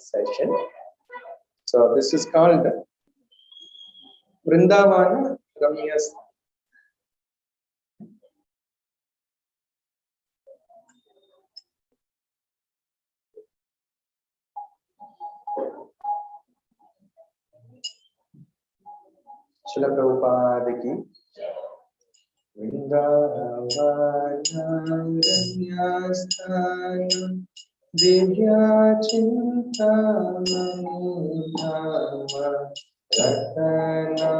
session. So this is called Vrindavana Ramyas. Srila Prabhupada ki Vrindavana Ramyasthana Divya Chintamani Ratana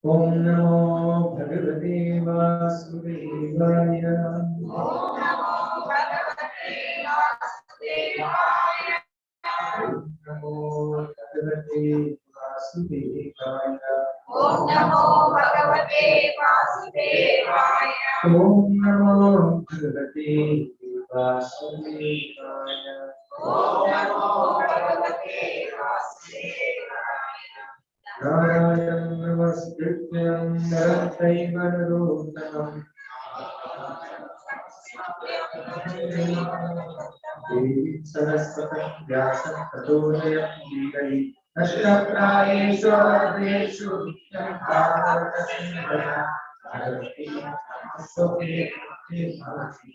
Om Namo Bhagavate Vasudevaya. Om Namo Bhagavate Vasudevaya. Om Namo Bhagavate Vasudevaya. Om Namo Bhagavate Vasudevaya. Om Namo Bhagavate Vasudevaya. Narayanam Namaskrityam Narayana Narottamam Devi Saraswati Vyasa Tato Jayamudai Ashtaprayeshu Adeshu Nityam Bharata Sindhaya Bharati Assoke Bharati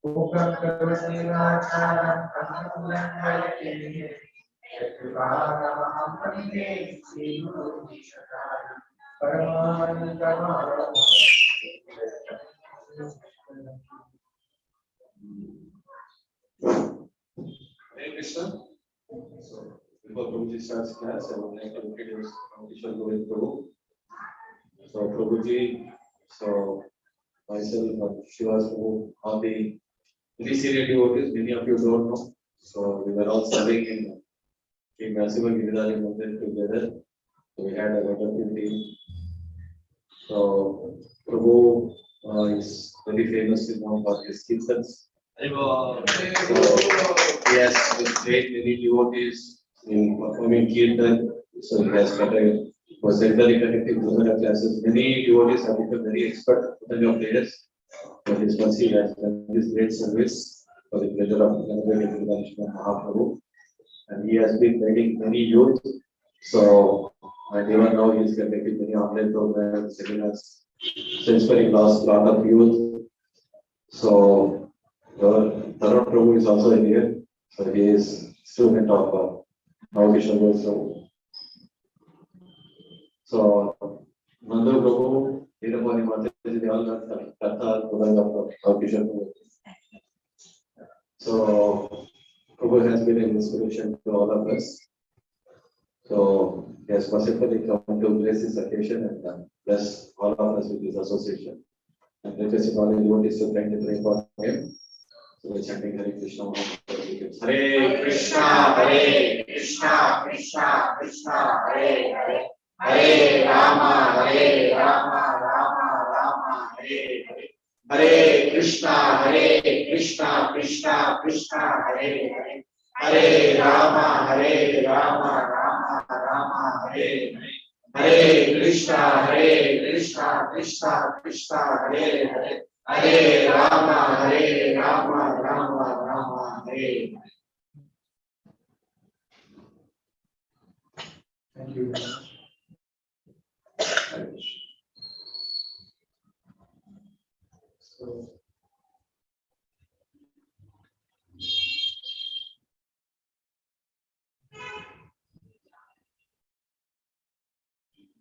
Okam Kavasni Vacharam Kamalam Vayate Yatvaram Vande Sivu Nishataram Paramanandamaram. Hare Krishna. So, before Prabhuji starts class, I would like to introduce Kishore Prabhu. So, Prabhuji, so myself, Shiva's Prabhu, all the senior devotees, many of you don't know. So, we were all studying in ISKCON Medahalli together. So, we had a wonderful team. So, Prabhu is very famous known for his kirtans. So, yes, with great many devotees in performing kirtan. So he has got a was regularly conducting Bhagavad classes. Many devotees have become very expert in of players. For his mercy, he has done this great service for the pleasure of Srimad Bhagavatam 1.15.1. he has been guiding many youth. So, and even now he is conducting many online programs, seminars, so inspiring lot of youth. So, Tarun Prabhu is also in here. So he is student of Nava Kishore. So, Nandu Prabhu, Nirapani Mataji, they all got Katha, Pudanga of Nava Kishore. So, Prabhu has been an inspiration to all of us. So, he has specifically come to bless this occasion and bless all of us with his association. And requesting all the devotees to thank and pray for him. So, we're chanting Hare Krishna. Hare Krishna, Hare Krishna, Krishna Krishna, Hare Hare. Hare Rama, Rama Rama, Hare Hare. Hare Krishna, Krishna Krishna, Hare Hare. Hare Rama, Rama, Hare Hare. Hare Krishna, Krishna Krishna, Hare Hare. Hare Rama, Rama, Hare Hare. Thank you. So,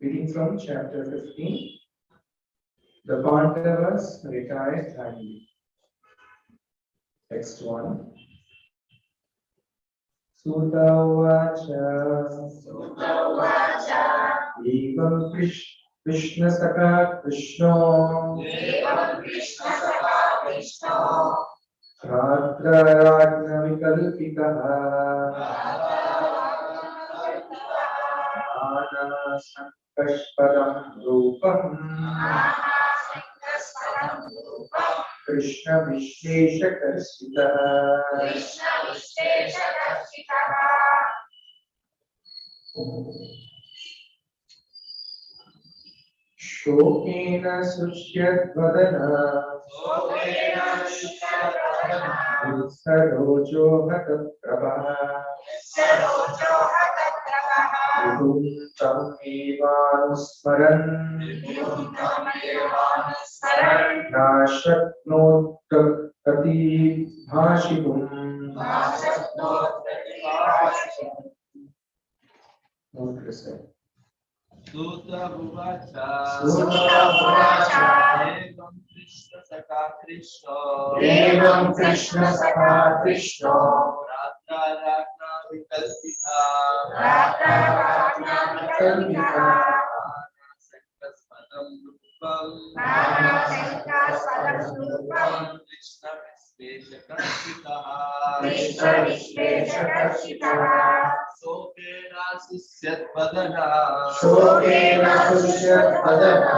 reading from chapter 15, the Pandavas retired timely. Text 1. Sutta Uvacha Evam Krishna Saka Krishno Radha Vikalpitaha Nana Sankashparam Rupam Krishna Vishesha Karsitaha Shokena Sushyat Vadana Sarojo Hata Prabha Vidum Tam Evanusmaran Nashaknot Kati Bhashikum Sutta Uvacha Evam Krishna Saka Krishno Radha Vikalpita Krishna Vishesha Sokena Susyat Padana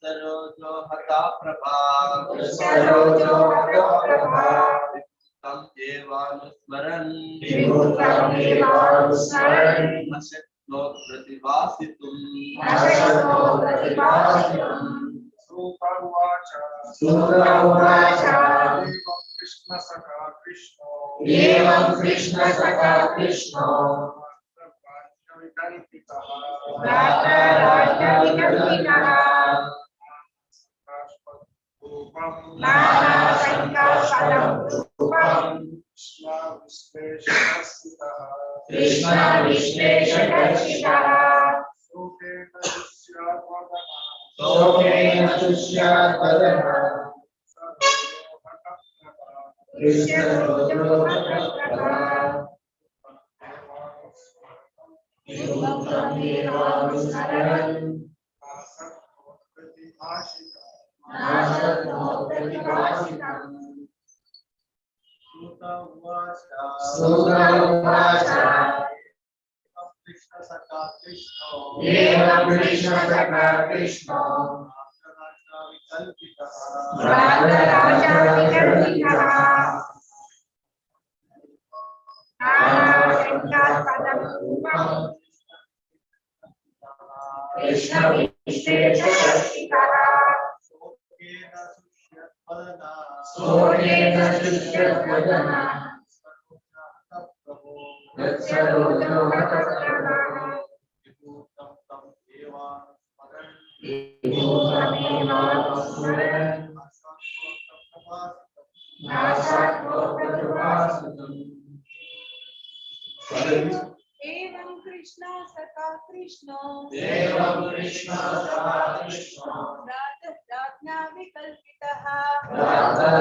Sarojo Hata Prabha Tam Evanusmaran Ashaknot Prativasitum Sutta Uvacha Evam Krishna Saka Krishno Radha Vikalpitaha Nana Sankashparam Rupam Krishna Vishesha Karsitaha Sokena Sushyat Vadana Krishna Vishesha Vidum Tam Evanusmaran Nashaknot Kati Bhashikum Sutta Uvacha Evam Krishna Saka Krishno Radha Vikalpitaha Nana Sankashparam Rupam Krishna Vishesha Karsitaha Sokena Sushyat Vadana Yatsarojo hataprabha Vibhutam tam evanusaran. Vibhutamevasmaran Nasatmokatuvasutam. एवं कृष्ण सखा Krishna Devam Krishna Saha Krishna Radha विकल्पितः Radha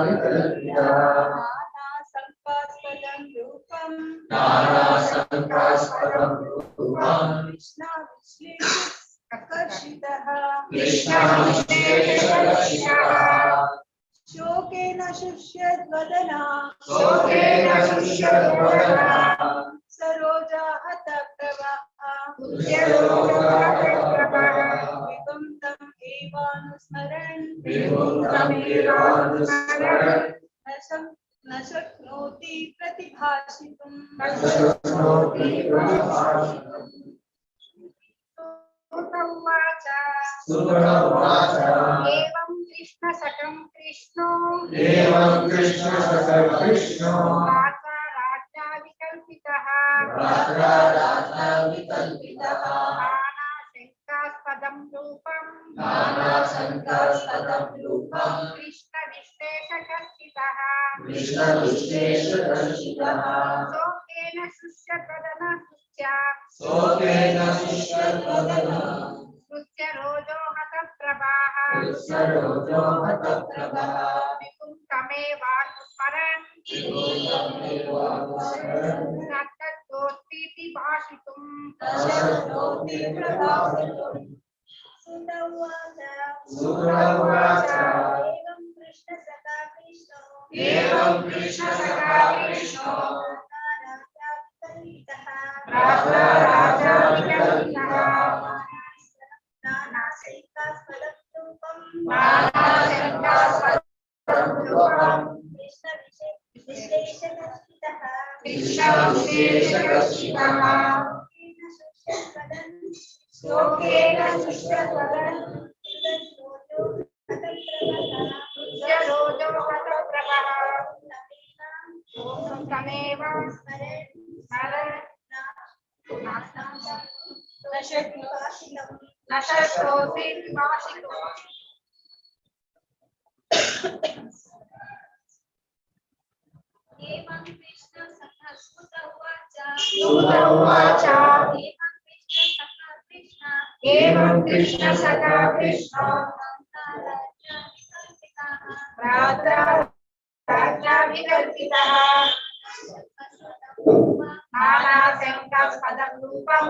Vikalpita नाना संकास्पदं रूपं Nana Sankaspadam Rupam Krishna विश्लेष आकर्षितः Krishna Visheshakashita शोकेन शुष्यद्वदना Sokena Shushadvadana Saroja हतप्रभः विभं तम् एवानुस्मरन् Vibhutamevasmaran न शक्नोति प्रतिभाषितुम् Shaknoti Pratibhashanam उवाच Sutta Vacha एवं कृष्ण सकं कृष्णो Devam Krishna Saha Krishna राजा राजा विकल्पितः Radha Vikalpita नाना शंकास्पदं रूपं Nana Sankaspadam Rupam Krishna विशेषकर्षितः Krishna Visheshakashita शोकेन शुष्यद्वदनः Sokena Shushadvadana रोजो हतप्रभाः Yatsarojo hataprabha विपुं तमेवानुस्मरन् Vibhutamevasmaran नर्तकोऽस्तीति भाषितुम् Shaknoti Pratibhashanam Sutta Sutta Vacha एवं कृष्ण सखा कृष्णो Devam Krishna Saha Krishna राजा राजा विकल्पितः नाना शंकास्पदं रूपं कृष्ण विशेषकर्षितः शोकेन शुष्यद्वदन् रोजो हतप्रभः तमेव स्मरन् न शक्नोति भाषितुम् एवं कृष्ण सखा सुत उवाच एवं कृष्ण सखा कृष्ण राजा विकल्पितः नाना शंकास्पदं रूपं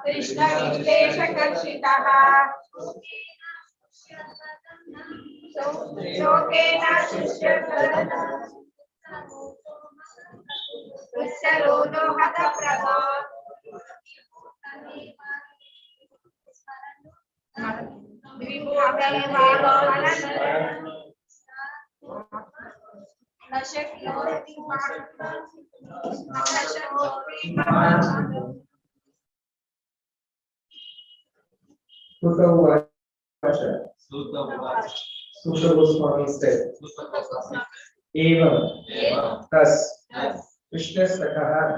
कृष्ण विशेषकर्षितः शोकेन शुष्यद्वदनः रोजो हतप्रभः न शक्नोति Sutta Vacha Sutta Vacha. Sutta Goswami said Sutta Vacha. Evam Evam. thus Thus. Krishna Sakaha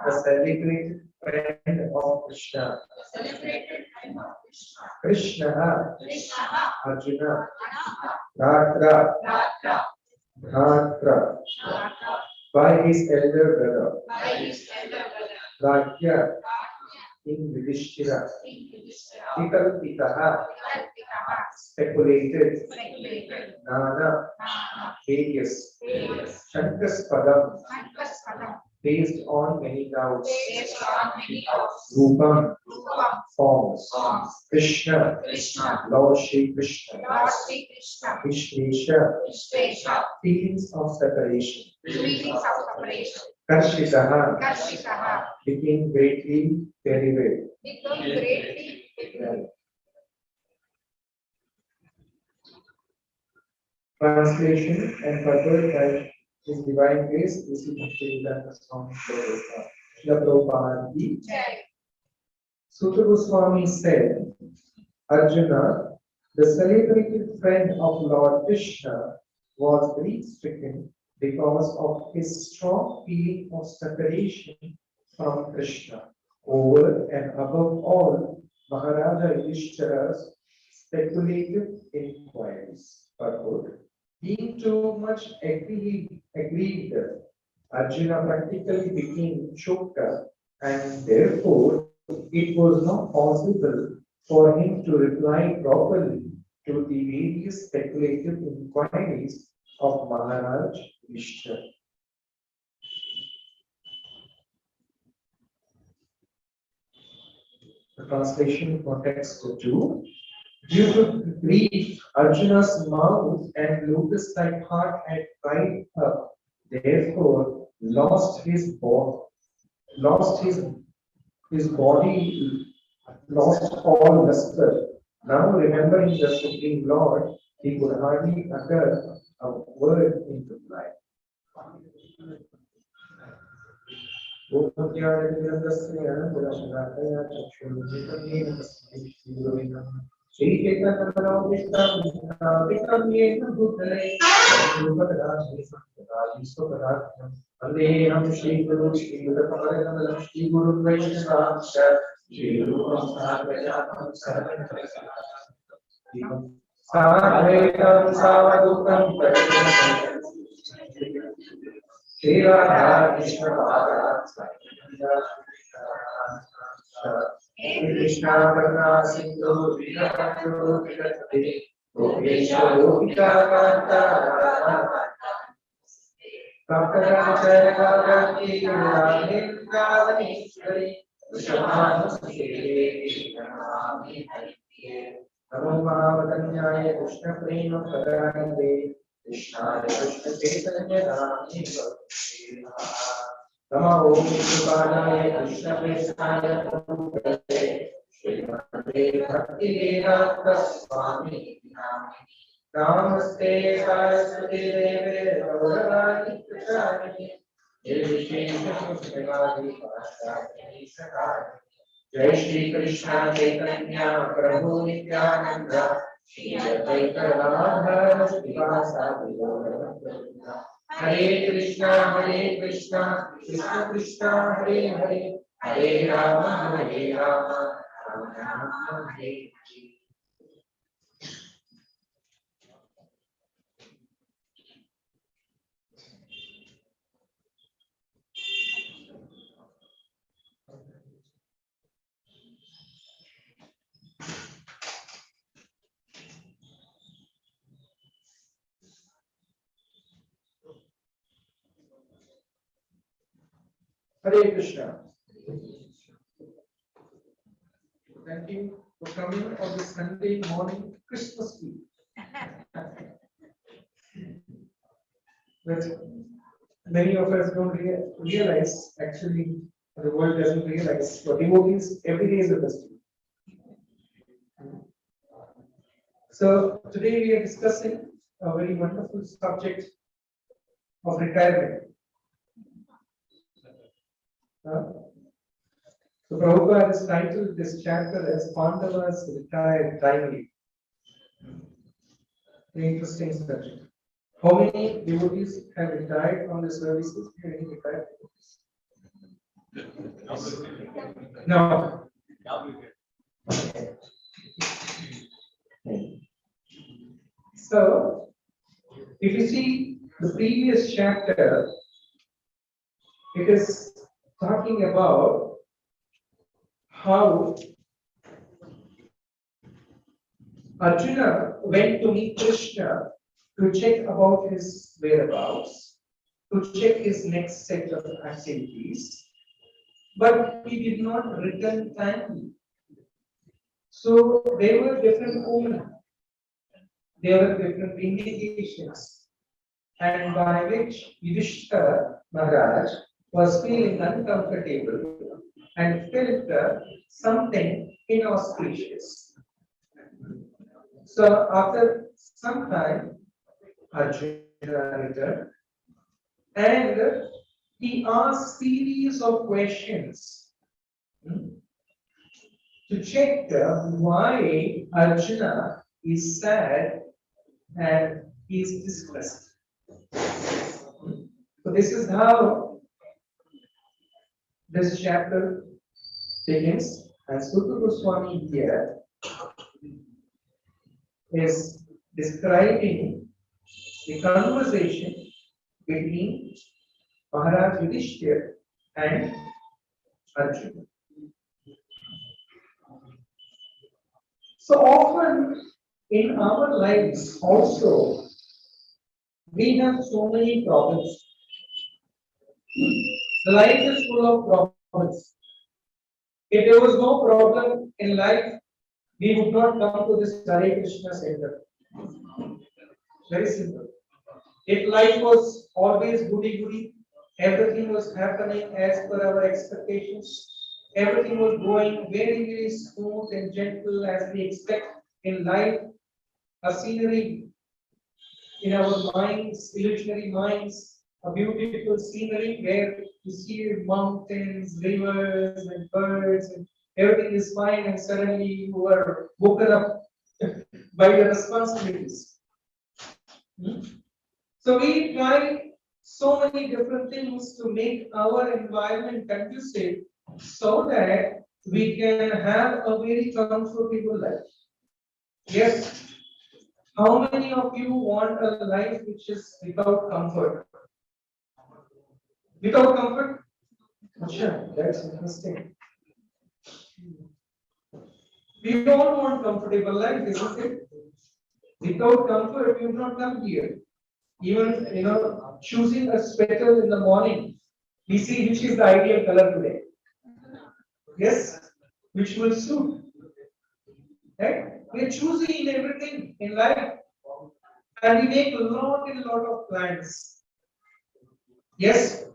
the celebrated friend of Krishna Krishna Arjuna Ratra Bhratra by his elder brother Rakya in Yudhishthira Vikalpitaha speculated Nana various Shankaspadam based on many doubts Rupam forms Krishna Lord Shri Krishna Vishvesha feelings of separation Karshitaha became greatly very well. Translation and purport by His Divine Grace, this is the song Srila Prabhupada Ki. Sutta Goswami said, Arjuna, the celebrated friend of Lord Krishna, was grief-stricken because of his strong feeling of separation from Krishna. Over and above all, Maharaja Yudhishthira's speculative inquiries. Purport. Being too much aggrieved, Arjuna practically became choked up, and therefore it was not possible for him to reply properly to the various speculative inquiries of Maharaj Yudhishthira. The translation for text 2. Due to grief, Arjuna's mouth and lotus-like heart had dried up, therefore lost his body, his body, lost all luster. Now remembering the Supreme Lord, he could hardly utter a word in reply. Vandeham Shri Guru Shri Guru Shri Guru Vaishnava Shri Guru Sarvajam Sarvajam Savadukam Shri Radha Krishna Bhagavan Krishna Karna Sindhu Vinatu Vinati Gopesha Gopika Kanta Kaptaranjaya Gaurangi Radhe Radhaneshwari Vishamanuske Namami Hariye Namo Mahavadanyaya Krishna Prema Padarande Krishnaya Krishna Chaitanya Nami Namo Om Vishnupadaya Krishna Krishnaya Prabhupada Srimate Bhakti Vedanta Swami Namaste Saraswati Deve Gauravani Prasadi Nirvishesha Pushtagadi Pashtagadi Sakari Jai Shri Krishna Chaitanya Prabhu Nityananda Shri Advaita Radha Srivasa Viloda Hare Krishna Krishna Krishna Hare Hare Hare Rama Rama Rama Hare Hare. Hare Krishna. Thank you for coming on this Sunday morning, Christmas Eve. But many of us don't realize, actually, the world doesn't realize, for devotees, every day is a festival. So today we are discussing a very wonderful subject of retirement. So Prabhupada has titled this chapter as Pandavas Retired Timely. Very interesting subject. How many devotees have retired from the services? Any retired devotees? No. So, if you see the previous chapter, it is talking about how Arjuna went to meet Krishna to check about his whereabouts, to check his next set of activities, but he did not return timely. So there were different omens, there were different indications, and by which Yudhishthira Maharaj was feeling uncomfortable and felt something inauspicious. So after some time, Arjuna returned and he asked series of questions to check why Arjuna is sad and is distressed. So this is how this chapter begins, and Sutta Goswami here is describing the conversation between Maharaj Yudhishthira and Arjuna. So often in our lives also, we have so many problems. The life is full of problems. If there was no problem in life, we would not come to this Hare Krishna center. Very simple. If life was always goody-goody, everything was happening as per our expectations, everything was going very, very smooth and gentle as we expect in life, a scenery in our minds, illusionary minds, a beautiful scenery where you see mountains, rivers, and birds, and everything is fine, and suddenly you are woken up by the responsibilities. So we try so many different things to make our environment conducive so that we can have a very comfortable life. Yes. How many of you want a life which is without comfort? Without comfort? Sure, that's interesting. We all want comfortable life, isn't it? Without comfort, you will not come here. Even choosing a sweater in the morning, we see which is the ideal color today. Yes, which will suit. Right? We are choosing in everything in life, and we make a lot of plans. Yes,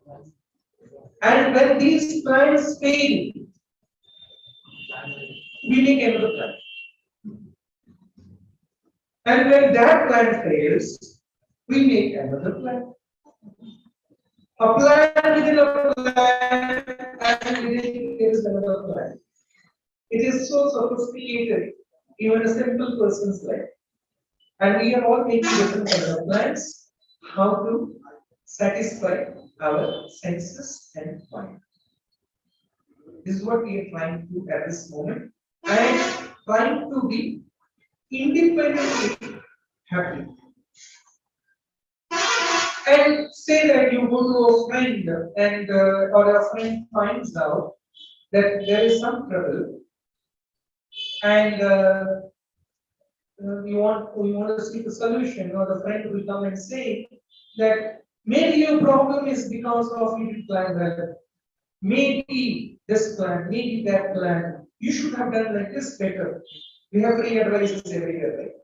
and when these plans fail, we make another plan. And when that plan fails, we make another plan. A plan within a plan, and within there is another plan. It is so sophisticated, even a simple person's life. And we are all making different kinds of plans, how to satisfy our senses and mind. This is what we are trying to do at this moment. And trying to be independently happy. And say that you go to a friend and or a friend finds out that there is some trouble, and we want to seek a solution, or the friend will come and say that maybe your problem is because of you didn't plan well. Maybe this plan, maybe that plan. You should have done like this better. We have free advices everywhere, right?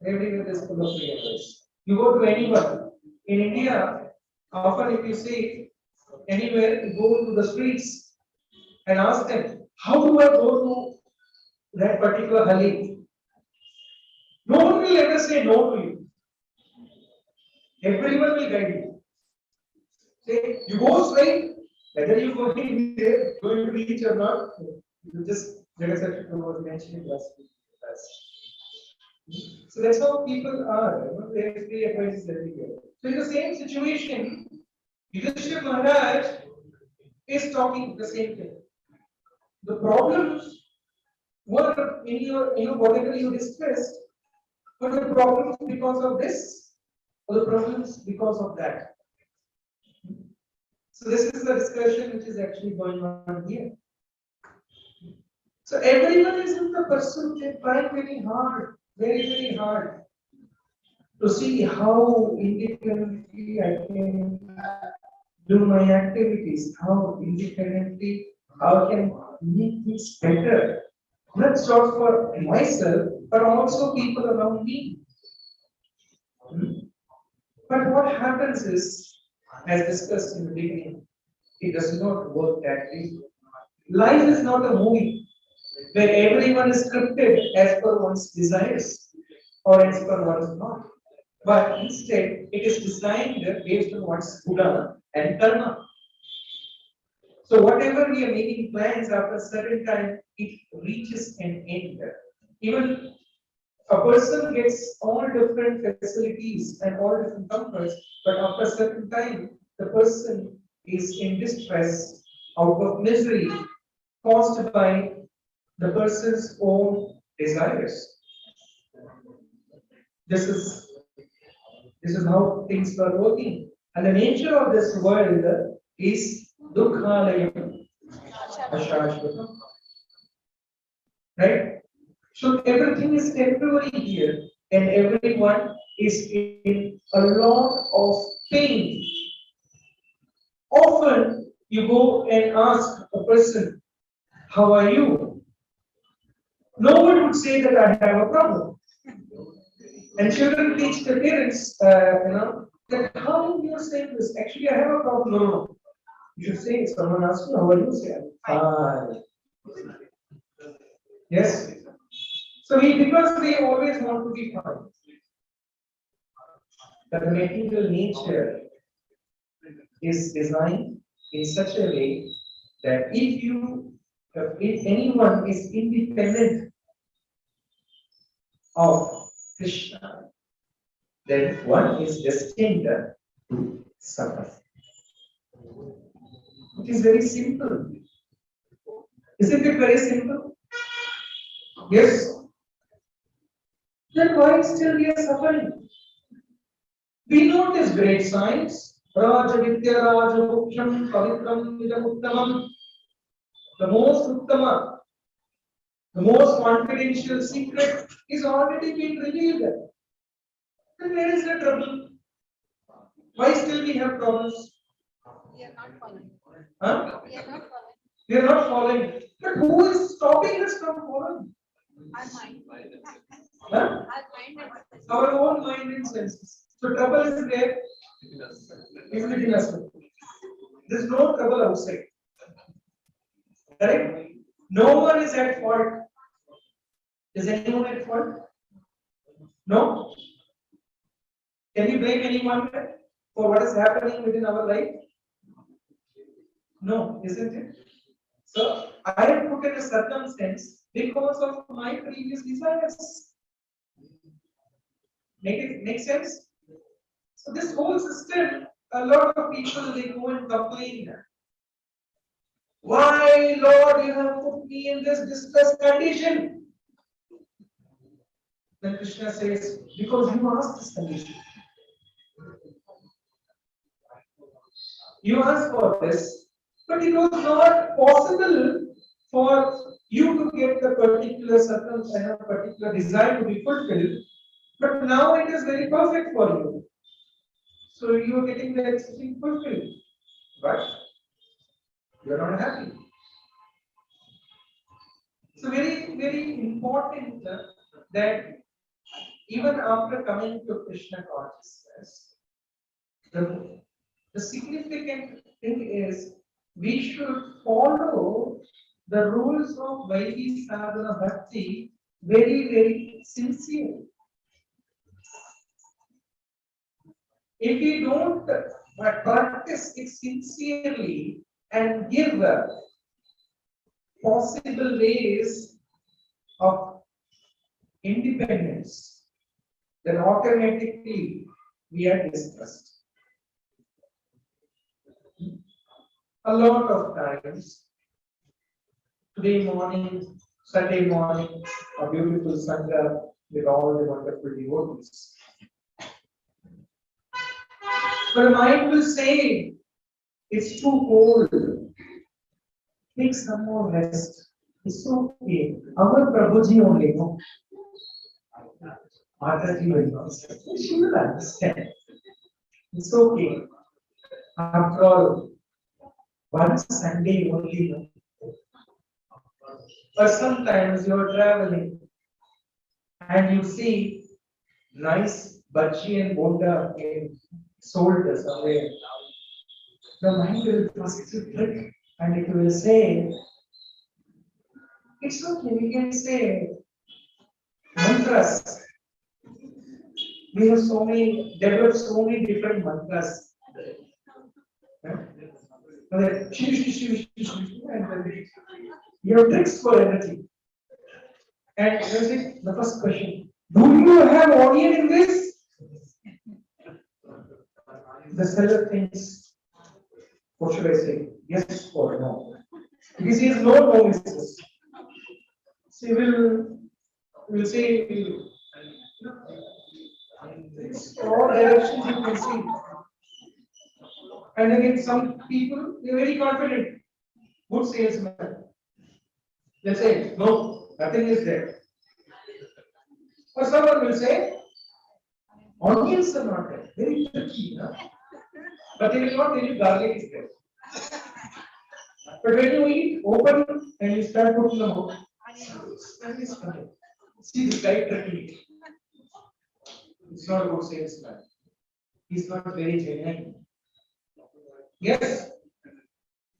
Everywhere there's full of free advice. You go to anyone in India, often if you see anywhere, you go to the streets and ask them, how do I go to that particular gully? No one will ever say no to you. Everyone will guide you. Say, you go straight, whether you go in there, going to reach or not, you just Jagat was mentioning last week. So that's how people are. They have free advices everywhere. So in the same situation, Yudhishthira Maharaj is talking the same thing. The problems were in your, whatever you discussed, but the problems because of this, or the problems because of that. So this is the discussion which is actually going on here. So everyone is in the pursuit, they try very hard, very hard to see how independently I can do my activities, how independently I can make things better, not just for myself, but also people around me. But what happens is, as discussed in the beginning, it does not work that way. Life is not a movie where everyone is scripted as per one's desires or as per one's thought. But instead, it is designed based on one's guna and karma. So whatever we are making plans, after a certain time, it reaches an end. Even a person gets all different facilities and all different comforts, but after a certain time, the person is in distress out of misery caused by the person's own desires. This is how things are working. And the nature of this world is Dukhalayam Ashashvatam. Right? So everything is temporary here, and everyone is in a lot of pain. Often you go and ask a person, how are you? No one would say that I have a problem. And children teach their parents, that how you are saying this? Actually, I have a problem. No, no, no. You should say, someone asks you, how are you? Say, I'm fine. Yes. So because we always want to be fine. But the material nature is designed in such a way that if anyone is independent of Krishna, then one is destined to suffer. It is very simple. Isn't it very simple? Yes. Then why still we are suffering? We know this great science. Raja Vidya Raja Mukhyam Pavitram Vidam Uttamam. The most Uttama, the most confidential secret is already been revealed. Then where is the trouble? Why still we have problems? We are not following. Huh? We are not following. We are not following. But who is stopping us from following? Our mind. Huh? Our mind and Our own mind and senses. So trouble is there. Is within us. There is no trouble outside. Correct? No one is at fault. Is anyone at fault? No? Can we blame anyone for what is happening within our life? No, isn't it? So I am put in a circumstance because of my previous desires. Make sense? So this whole system, a lot of people they go and complain. Why, Lord, you have put me in this distressed condition? Then Krishna says, because you asked this condition. You asked for this, but it was not possible for you to get the particular circumstance, particular desire to be fulfilled. But now it is very perfect for you. So you are getting the thing fulfilled. But you are not happy. So very, very important that even after coming to Krishna consciousness, the significant thing is we should follow the rules of Vaidhi Sadhana Bhakti very, very sincerely. If we don't practice it sincerely and give possible ways of independence, then automatically we are distressed. A lot of times, today morning, Sunday morning, a beautiful Sangha with all the wonderful devotees. But the mind will say, it's too cold. Take some more rest. It's okay. Our Prabhuji only, no? Mataji will understand. She will understand. It's okay. After all, one Sunday only, no? But sometimes you are traveling and you see nice bhaji and bonda sold somewhere. The mind will first trick and it will say, it's okay, we can say mantras. We have developed so many different mantras. You have tricks for everything. And the first question, do you have onion in this? The seller thinks, What should I say? Yes or no? If he says no, no is yes. So will say it's all directions you can see. And again, some people they're very confident, good salesman. They say no, nothing is there. Or someone will say onions are not there, very tricky, no? But they will not tell you garlic is there. But when you eat, open and you start putting them out, smell is coming. See this guy tricking. It's not a good salesman. He's not very genuine. Yes.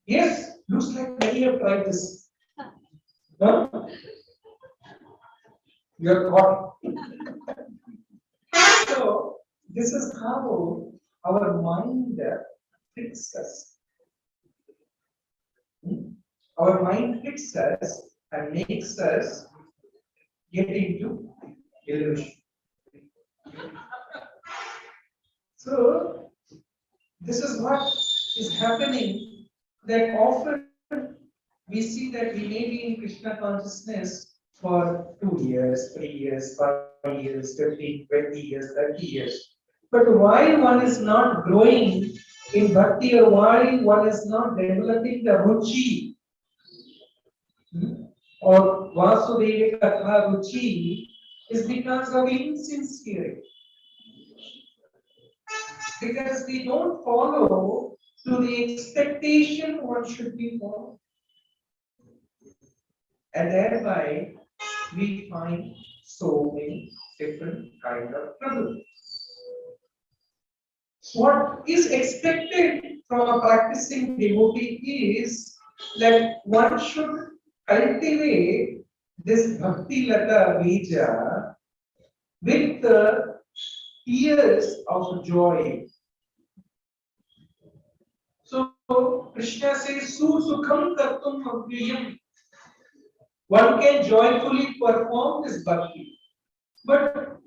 Yes. Looks like many have tried this. Huh? You're caught. So this is how our mind fits us. Our mind fits us and makes us get into illusion. So this is what is happening, that often we see that we may be in Krishna consciousness for 2 years, 3 years, 5 years, 15, 20 years, 30 years. But why one is not growing in bhakti, or why one is not developing the ruchi or Vasudeva Katha ruchi, is because of insincerity. Because we don't follow to the expectation one should be followed. And thereby we find so many different kind of trouble. What is expected from a practicing devotee is that one should cultivate this bhakti lata bija with the tears of joy. So Krishna says, Su sukham kartum avyayam. One can joyfully perform this bhakti. But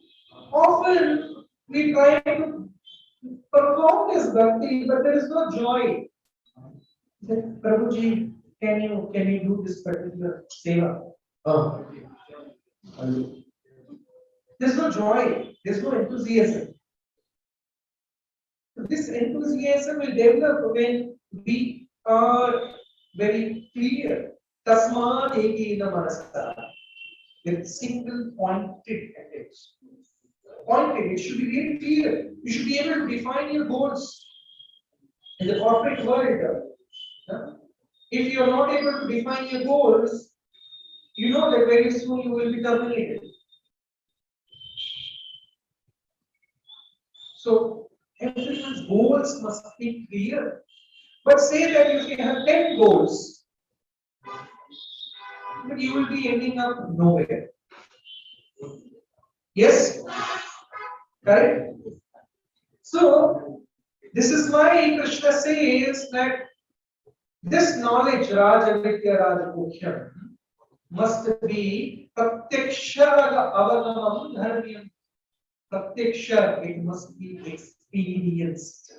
often we try to perform this bhakti, but there is no joy. That Prabhuji, can you do this particular seva? Oh, I'll do. There's no joy, there's no enthusiasm. This enthusiasm will develop when we are very clear. Tasmad ekena manasa, with single pointed attention. Pointed, it should be very clear. You should be able to define your goals in the corporate world. If you are not able to define your goals, you know that very soon you will be terminated. So everyone's goals must be clear. But say that if you have 10 goals, but you will be ending up nowhere. Yes? Correct? So this is why Krishna says that this knowledge, Raja Vidya Raja Mukhyam, must be Pratyaksha Avanamam Dharmyam. Pratyaksha, it must be experienced.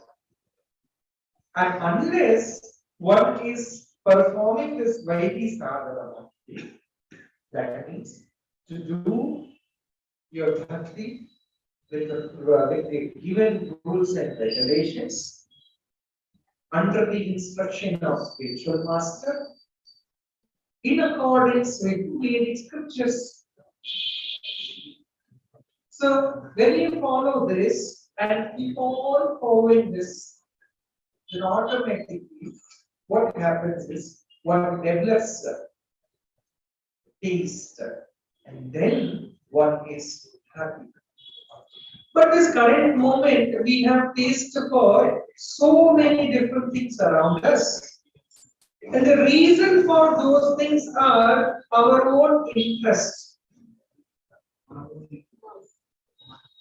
And unless one is performing this Vaidhi Sadhana, that means to do your bhakti with the given rules and regulations, under the instruction of spiritual master, in accordance with Vedic scriptures. So when you follow this and keep on following this, then automatically what happens is one develops taste, and then one is happy. But this current moment, we have taste for so many different things around us. And the reason for those things are our own interests.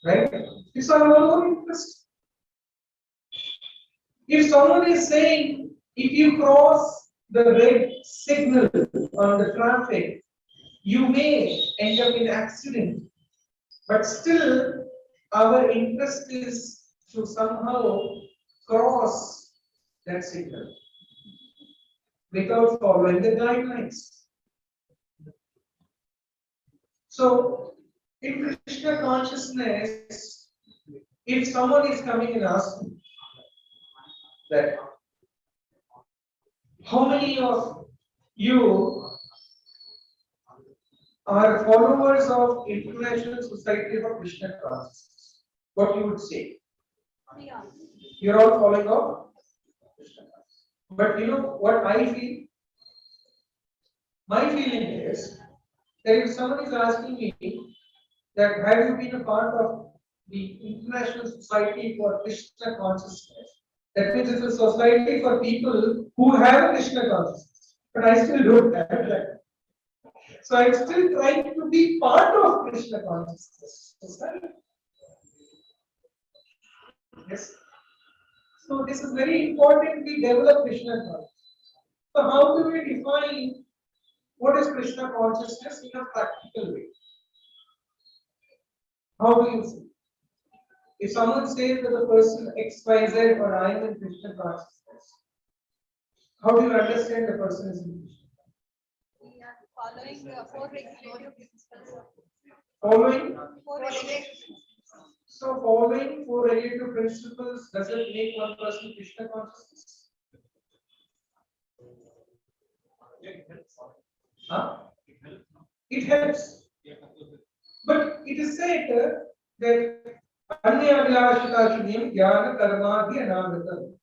Right? It's our own interest. If someone is saying, if you cross the red signal on the traffic, you may end up in accident. But still, our interest is to somehow cross That's it. Without following the guidelines. So, in Krishna consciousness, if someone is coming and asking that how many of you are followers of International Society for Krishna Consciousness, what you would say? Yeah. You're all following of Krishna consciousness. But you know what I feel? My feeling is that if someone is asking me that have you been a part of the International Society for Krishna Consciousness, that means it's a society for people who have Krishna consciousness, but I still don't have that. So I'm still trying to be part of Krishna consciousness society. Yes. So this is very important. We develop Krishna consciousness. So how do we define what is Krishna consciousness in a practical way? How do you see? If someone says that the person XYZ or I am in Krishna consciousness, how do you understand the person is in Krishna? We are following four regulative principles. Following? Four regulative So following four relative principles doesn't make one person Krishna consciousness. Huh? It helps. But it is said that Anyabhyashikashinim Jnana Karma Dhyanagatam.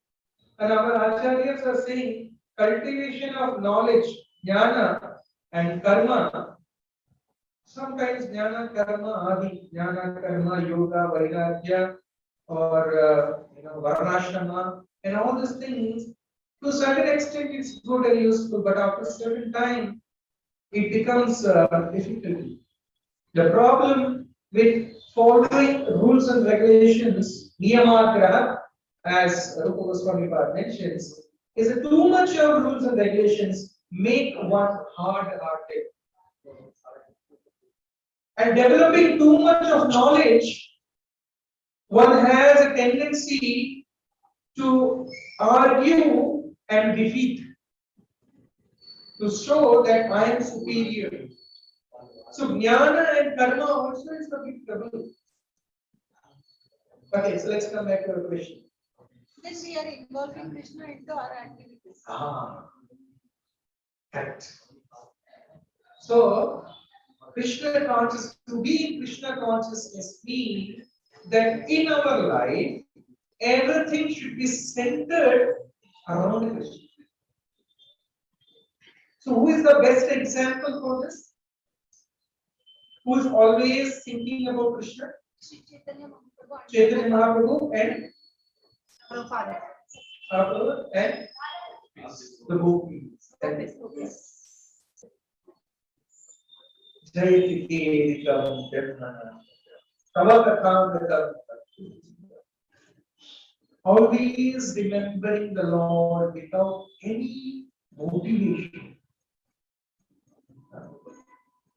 And our acharyas are saying cultivation of knowledge, jnana and karma. Sometimes jnana, karma, adi, jnana, karma, yoga, vairagya, or varnashrama, and all these things. To a certain extent, it's good and useful, but after a certain time, it becomes difficult. The problem with following rules and regulations, niyamagraha, as Rupa Goswami mentions, is that too much of rules and regulations make one hard-hearted. And developing too much of knowledge, one has a tendency to argue and defeat, to show that I am superior. So jnana and karma also is a big trouble. Okay, so let's come back to our question. Then we are involving Krishna into our activities. Correct. So, Krishna consciousness, to be in Krishna consciousness means that in our life, everything should be centered around Krishna. So, who is the best example for this? Who is always thinking about Krishna? Shri Chaitanya Mahaprabhu. Chaitanya Mahaprabhu and Prabhupada. Prabhupada and the gopis. Jayati Kedikam Jnana Tavakatham. Always remembering the Lord without any motivation.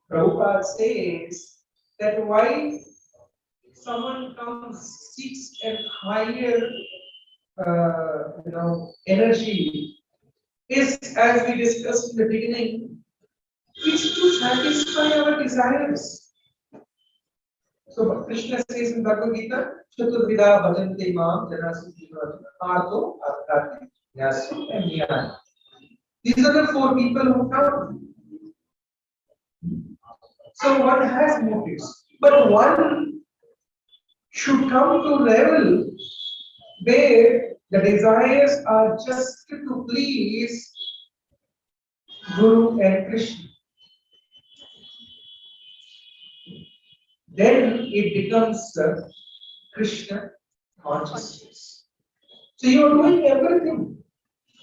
Prabhupada says that why someone comes seeks a higher energy is, as we discussed in the beginning, is to satisfy our desires. So Krishna says in Bhagavad Gita, Chaturvida bhajante mam janasukhiva artho arthati nyasu and jnana. These are the four people who come. So one has motives, but one should come to a level where the desires are just to please Guru and Krishna. Then it becomes Krishna consciousness. So you are doing everything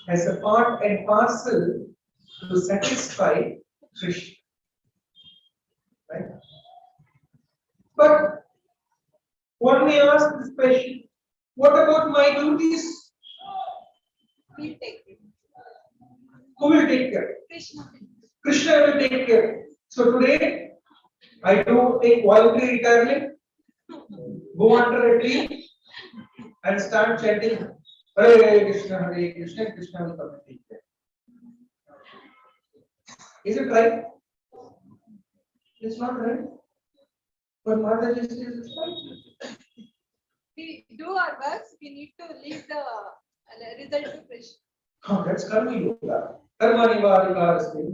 as a part and parcel to satisfy Krishna. Right? But one may ask this question, what about my duties? We'll take it. Who will take care? Krishna. Krishna will take care. So today, I do take voluntary retirement, go under a tree and start chanting Hare Krishna, Krishna will come and take care. Is it right? It's not right. But Mataji says it's right. We do our works, we need to leave the result to Krishna. Oh, that's Karma Yoga. Karma Nivarika is being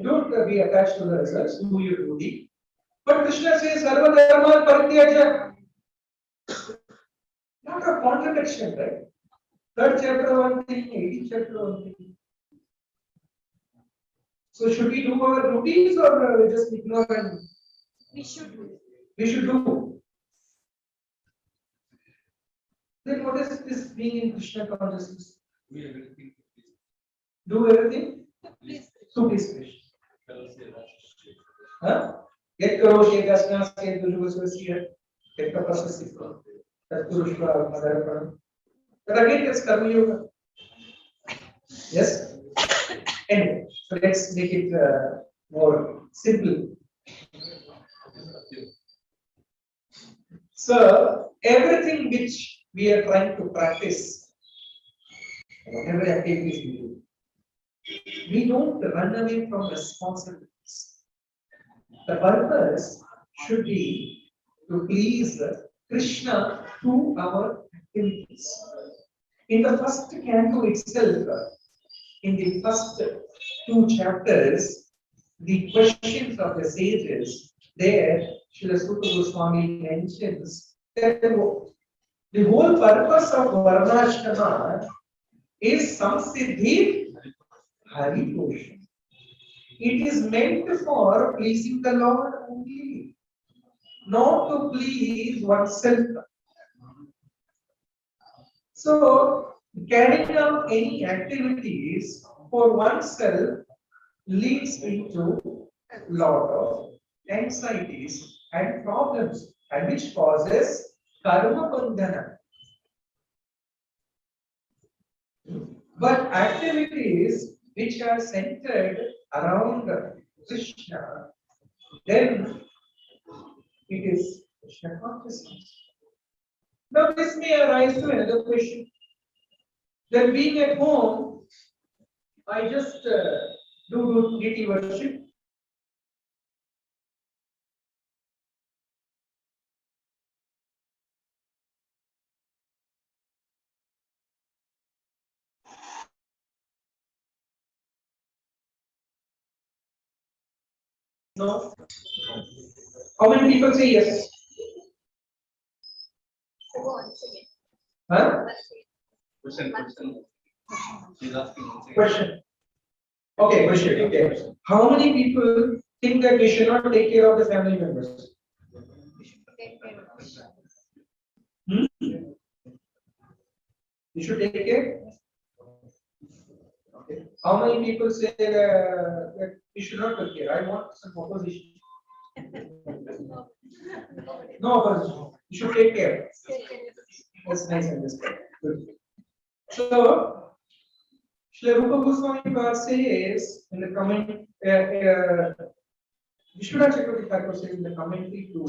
don't be attached to the results, do your duty. But Krishna says, Sarva Dharma Parityaja. Not a contradiction, right? Third chapter one thing, 18th chapter one thing. So should we do our duties or we just ignore and We should do. we should do? Then what is this being in Krishna consciousness? Do everything? Please. So please Krishna. Huh? Get Karoshi, Gasnas, get Dujuvasvasiya, get Tapasasika, that Purushva, Madharapan. But again, that's Karma Yoga. Yes? Anyway, so let's make it more simple. So, everything which we are trying to practice, whatever activities we do, we don't run away from responsibilities. The purpose should be to please Krishna through our activities. In the first canto itself, in the first two chapters, the questions of the sages, there, Srila Suta Goswami mentions that the whole purpose of Varnashrama is Samsiddhi Haritosha. It is meant for pleasing the Lord only, not to please oneself. So, carrying out any activities for oneself leads into a lot of anxieties and problems, and which causes karma bandhana. But activities which are centered around Krishna, then it is Krishna consciousness. Now, this may arise to another question. Then, being at home, I just do deity worship. No. How many people say yes? So go on, again. Huh? Question. She's asking once again. Question. Okay, question. Okay. How many people think that we should not take care of the family members? We should take care of Krishna. You should take care. Okay. How many people say that we should not take care? I want some opposition. No opposition. You should take care. That's nice understanding. Good. So, Srila Rupa Goswami says in the comment, Vishwanath Chakravarti Thakur says in the commentary to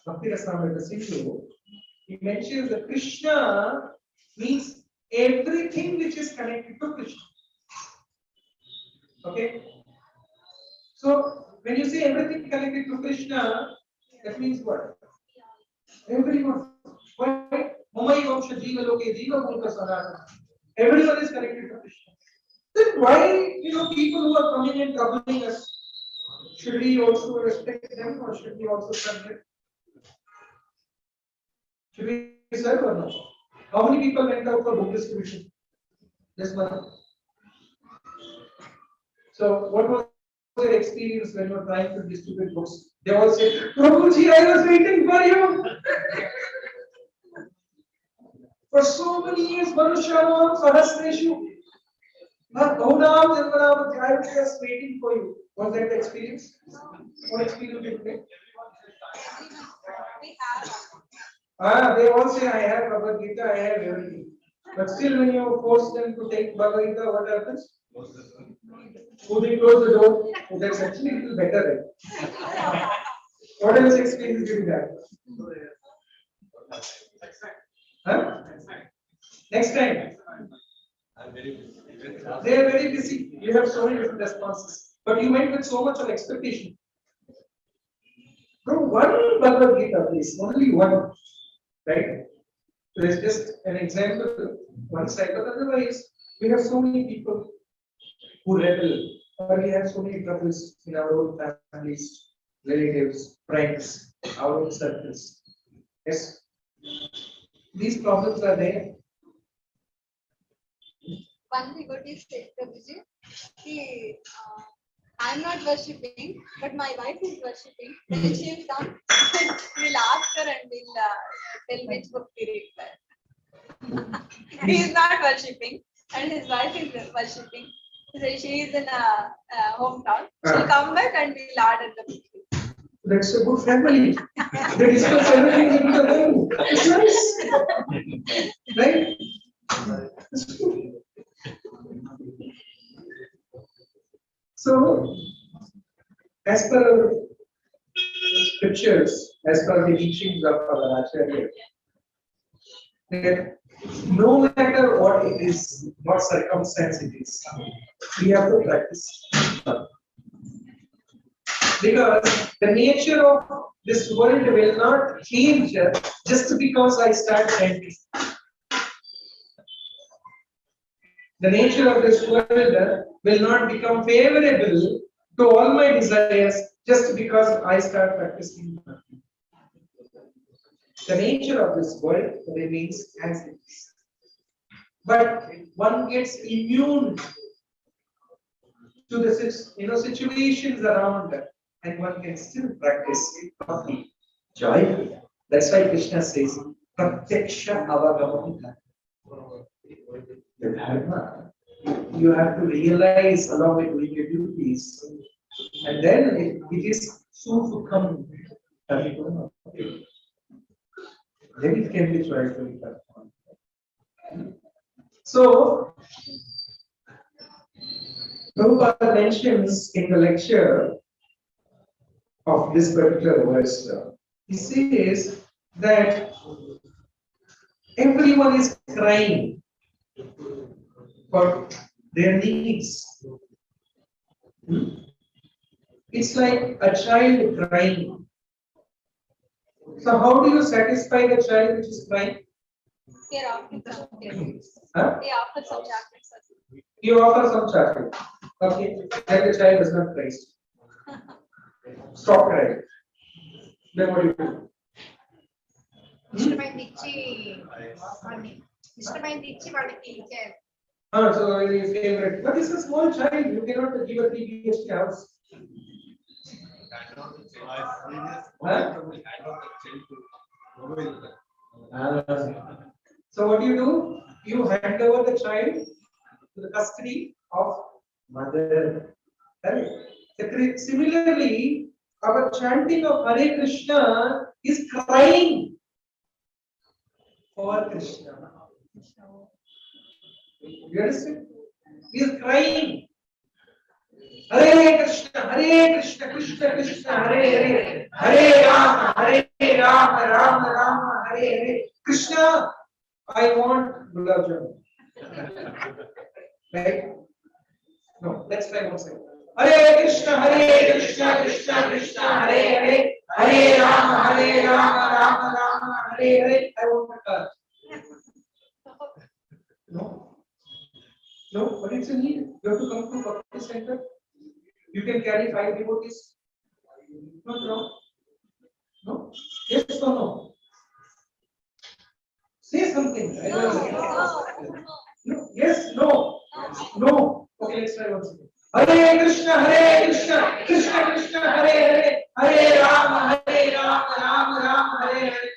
Bhakti Rasamrita Sindhu, he mentions that Krishna means everything which is connected to Krishna. Okay? So, when you say everything connected to Krishna, that means what? Everyone. Why? Mamai Vamsha Jiva Loke Jiva Bhunka Sanatana. Everyone is connected to Krishna. Then why, people who are coming and troubling us, should we also respect them or should we also serve them? Should we serve or not? How many people went out for book distribution this month? So, what was your experience when you were trying to distribute books? They all said, Prabhuji, I was waiting for you. For so many years, Manushanam, Sahasreshu, Bhaunam, Janmanam, I was just waiting for you. Was that the experience? What experience did you make? We have. They all say, I have Bhagavad Gita, I have everything. But still, when you force them to take Bhagavad Gita, what happens? Who they close the door? Oh, that's actually a little better. Right? What else experience did you have? Huh? Next time. I'm very busy. They are very busy. You have so many different responses, but you might with so much of expectation. From one Bhagavad Gita, please, only one, right? There is just an example, one side, but otherwise, we have so many people who rebel, or we have so many troubles in our own families, relatives, friends, our own circles. Yes, these problems are there. One devotee said, Prabhuji, see, I'm not worshipping, but my wife is worshipping. Then she will come, we'll ask her and we'll tell which book to read first. He is not worshipping, and his wife is worshipping. So she is in a hometown. She'll come back and we'll order the book. That's a good family. They discuss everything with the home. It's nice, right? It's good. So, as per scriptures, as per the teachings of our Acharya, that no matter what it is, what circumstance it is, we have to practice. Because the nature of this world will not change just because I start chanting. The nature of this world will not become favorable to all my desires just because I start practicing. The nature of this world remains as it is. But one gets immune to the situations around, and one can still practice bhakti joyfully. That's why Krishna says, Pratyaksha avagamam. The dharma, you have to realize along with doing your duties, and then it is soon to come. Then it can be joyfully performed. So, Prabhupada mentions in the lecture of this particular verse, he says that everyone is crying for their needs. It's like a child crying. So how do you satisfy the child which is crying? Here offer some chocolates. Huh? They offer some chocolates. You offer some chocolate. Okay, then the child does not cry. Stop crying. Then what do you do? So his favorite. But it's a small child. You cannot give a 3 BHK house. So what do? You hand over the child to the custody of mother. Right? Similarly, our chanting of Hare Krishna is crying for Krishna. You understand? He is crying. Hare Krishna, Krishna Krishna, Hare Hare, Hare Rama, Rama Rama, Hare Hare. Krishna, I want gulab jamun. Right? No, let's try once again. Hare Krishna, Krishna Krishna, Hare Hare, Hare Rama, Rama Rama, Hare Hare. I want a car. No. No, but it's a need. You have to come to Bhakti center. You can carry 5 devotees. Not wrong. No? Yes or no? Say something. I don't know. No. Yes, no. No. Okay, let's try once again. Hare Krishna, Krishna Krishna, Hare Hare, Hare Rama, Rama Rama, Hare Hare.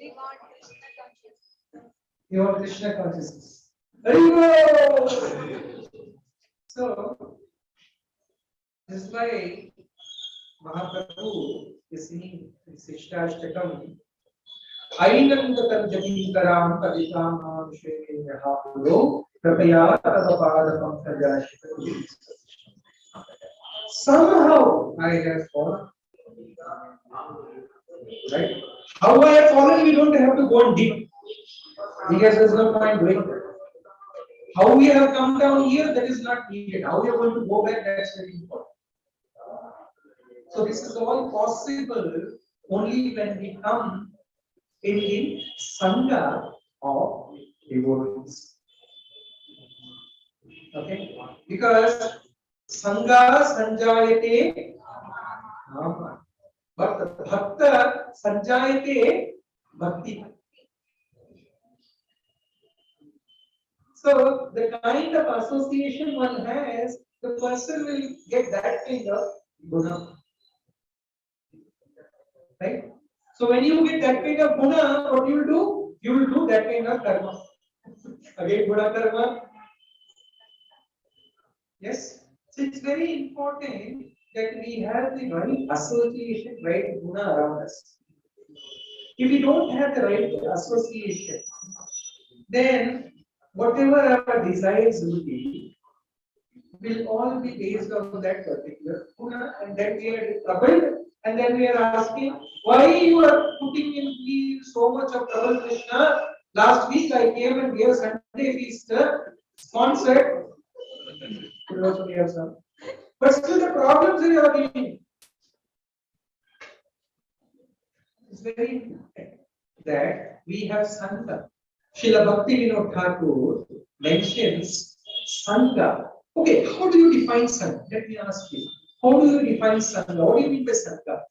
We want Krishna consciousness. You want Krishna consciousness. Hare So, this is why Mahaprabhu is singing Sishtashtakam. Ainam gatam jati karam paditam amsheke yahapulo krapaya tavapada pankajashikati. Somehow I have fallen. Right? How I have fallen, we don't have to go on deep. Because there's no point doing that. How we have come down here, that is not needed. How we are going to go back, that's very important. So this is all possible only when we come in the Sangha of devotees. Okay? Because Sangha Sanjayate Nama. But Bhakta Sanjayate Bhakti. So the kind of association one has, the person will get that kind of guna. Right? So when you get that kind of guna, what you will do? You will do that kind of karma. Again, guna karma. Yes. So it's very important that we have the right association, right guna around us. If we don't have the right association, then whatever our desires will all be based on that particular guna, and then we are troubled, and then we are asking, why you are putting in me so much of trouble, Krishna? Last week I came and gave Sunday feast sponsored. But still the problems you are giving. It's very important that we have Sangha. Srila Bhakti Vinod Thakur mentions Sangha. Okay, how do you define Sangha? Let me ask you. How do you define Sangha? What do you mean by Sangha?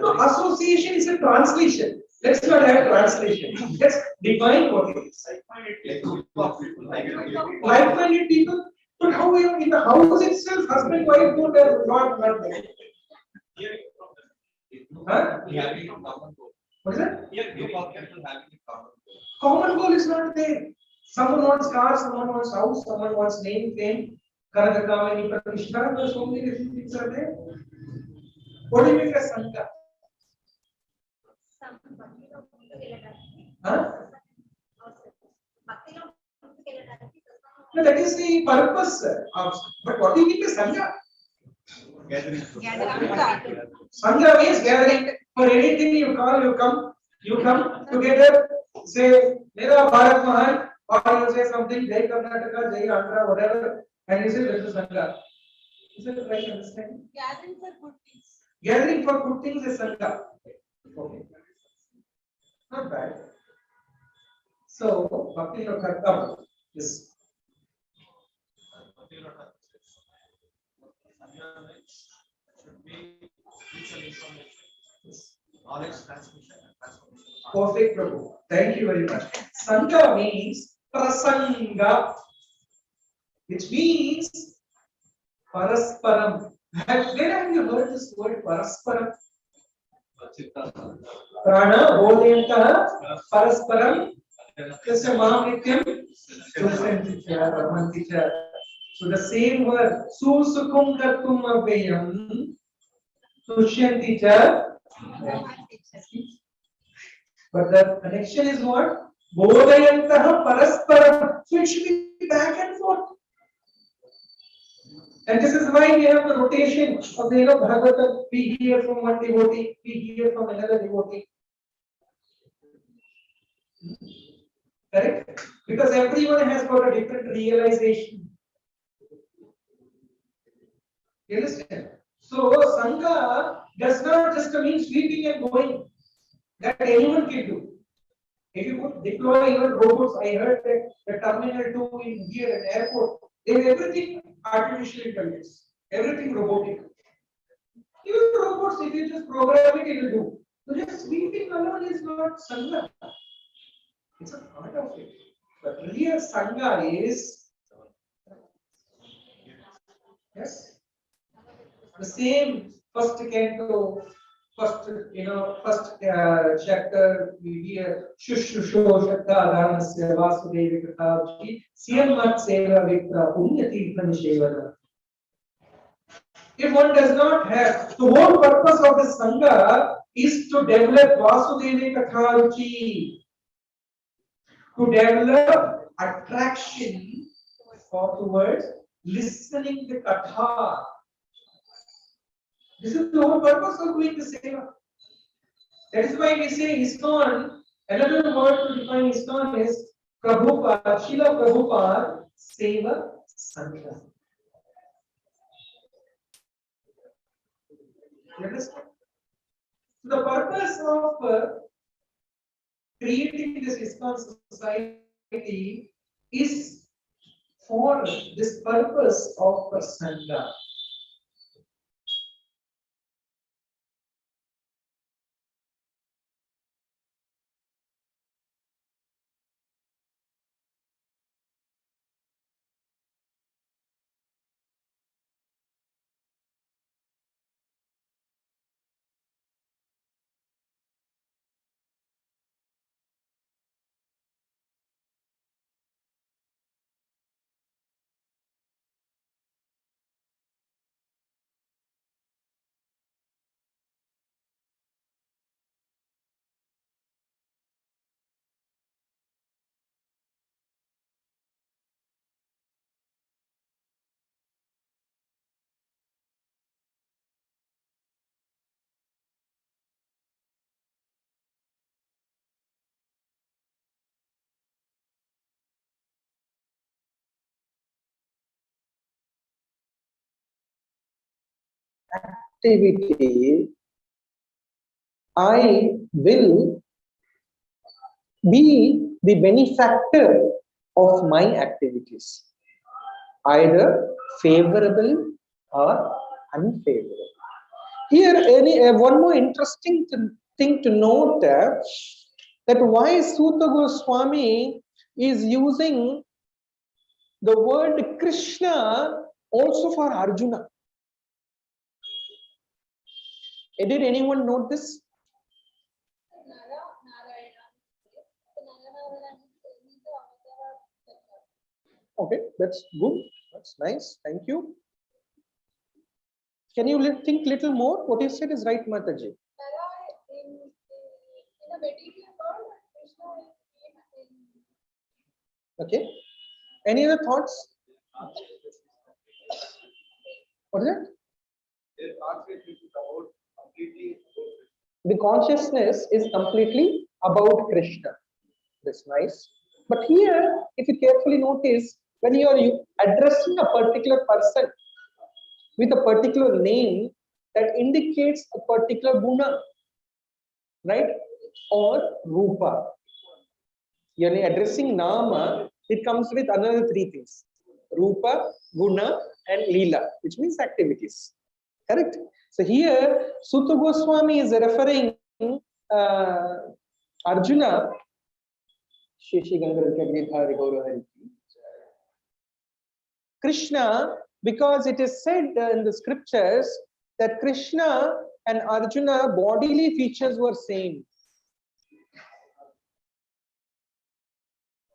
No, association is a translation. Let's not have translation. Let's define what it is. Like-minded people. But how are you in the house itself, husband, wife, both are not there. Huh? What is that? Common goal is not there. Someone wants car, someone wants house, someone wants name, fame, Karakamani, Pratishtha. There are so many different things are there. What do you mean by Sangha? Huh? No, that is the purpose. But what do you mean by Sangha? Sangha means gathering. For anything you call, you come together, say, Mera Bharat Mahan, or you say something, Jai Karnataka, Jai Andhra, whatever, and you say, this is Sangha. Is it the right understanding? Gathering for good things. Gathering for good things is Sangha. Okay. Not bad. So, Bhakti Kartam is. Should be mutual information, knowledge transmission and transformation. Perfect, Prabhu. Thank you very much. Sangha means prasanga, which means parasparam. Where have you heard this word parasparam? Prana bodhayantah parasparam tasya mam nityam sushanticha ramanticha. So the same word susukum kartum avayam sushanticha. But the connection is what? Bodhayantaha parasparam. So it should be back and forth. And this is why we have the rotation of the Bhagavatam. We hear from one devotee, we hear from another devotee. Correct? Because everyone has got a different realization. You understand? So Sangha does not just mean sweeping and going. That anyone can do. If you could deploy even robots, I heard that the Terminal 2 in here at airport, they have everything artificial intelligence, everything robotic. Even robots, if you just program it, it will do. So just sweeping alone is not Sangha. It's a part of it. But real Sangha is, yes, the same first canto. First chapter we hear Shushusho Shakta Dhanasya Vasudevi Kathavji Siyamat Seva Vipra Punyati Pranishevana. If one does not have, the whole purpose of the Sangha is to develop Vasudevi Kathavji, to develop attraction towards listening the Katha. This is the whole purpose of doing the seva. That is why we say ISKCON Another word to define ISKCON is Prabhupada, Srila Prabhupada Seva Sangha. You understand? The purpose of creating this ISKCON society is for this purpose of Sangha. Activity, I will be the benefactor of my activities, either favorable or unfavorable. Here, one more interesting thing to note that why Suta Goswami is using the word Krishna also for Arjuna. Did anyone note this? Okay, that's good. That's nice. Thank you. Can you think little more? What you said is right, Mataji. Okay. Any other thoughts? What is it? The consciousness is completely about Krishna. That's nice. But here, if you carefully notice, when you are addressing a particular person with a particular name, that indicates a particular guna, right? Or rupa. You're addressing nama, it comes with another three things: rupa, guna, and lila, which means activities. Correct? So here, Suta Goswami is referring Arjuna. Krishna, because it is said in the scriptures that Krishna and Arjuna bodily features were same.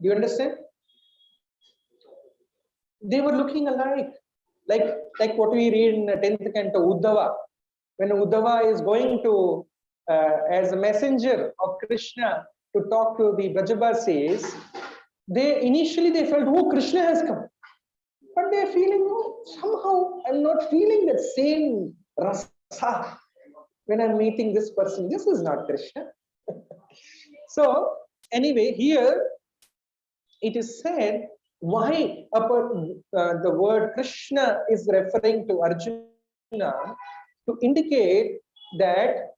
Do you understand? They were looking alike, like what we read in the 10th canto, Uddhava. When Uddhava is going to, as a messenger of Krishna, to talk to the Brajabasis, initially they felt, oh, Krishna has come. But they're feeling, oh, somehow I'm not feeling that same rasa when I'm meeting this person. This is not Krishna. So, anyway, here it is said why the word Krishna is referring to Arjuna to indicate that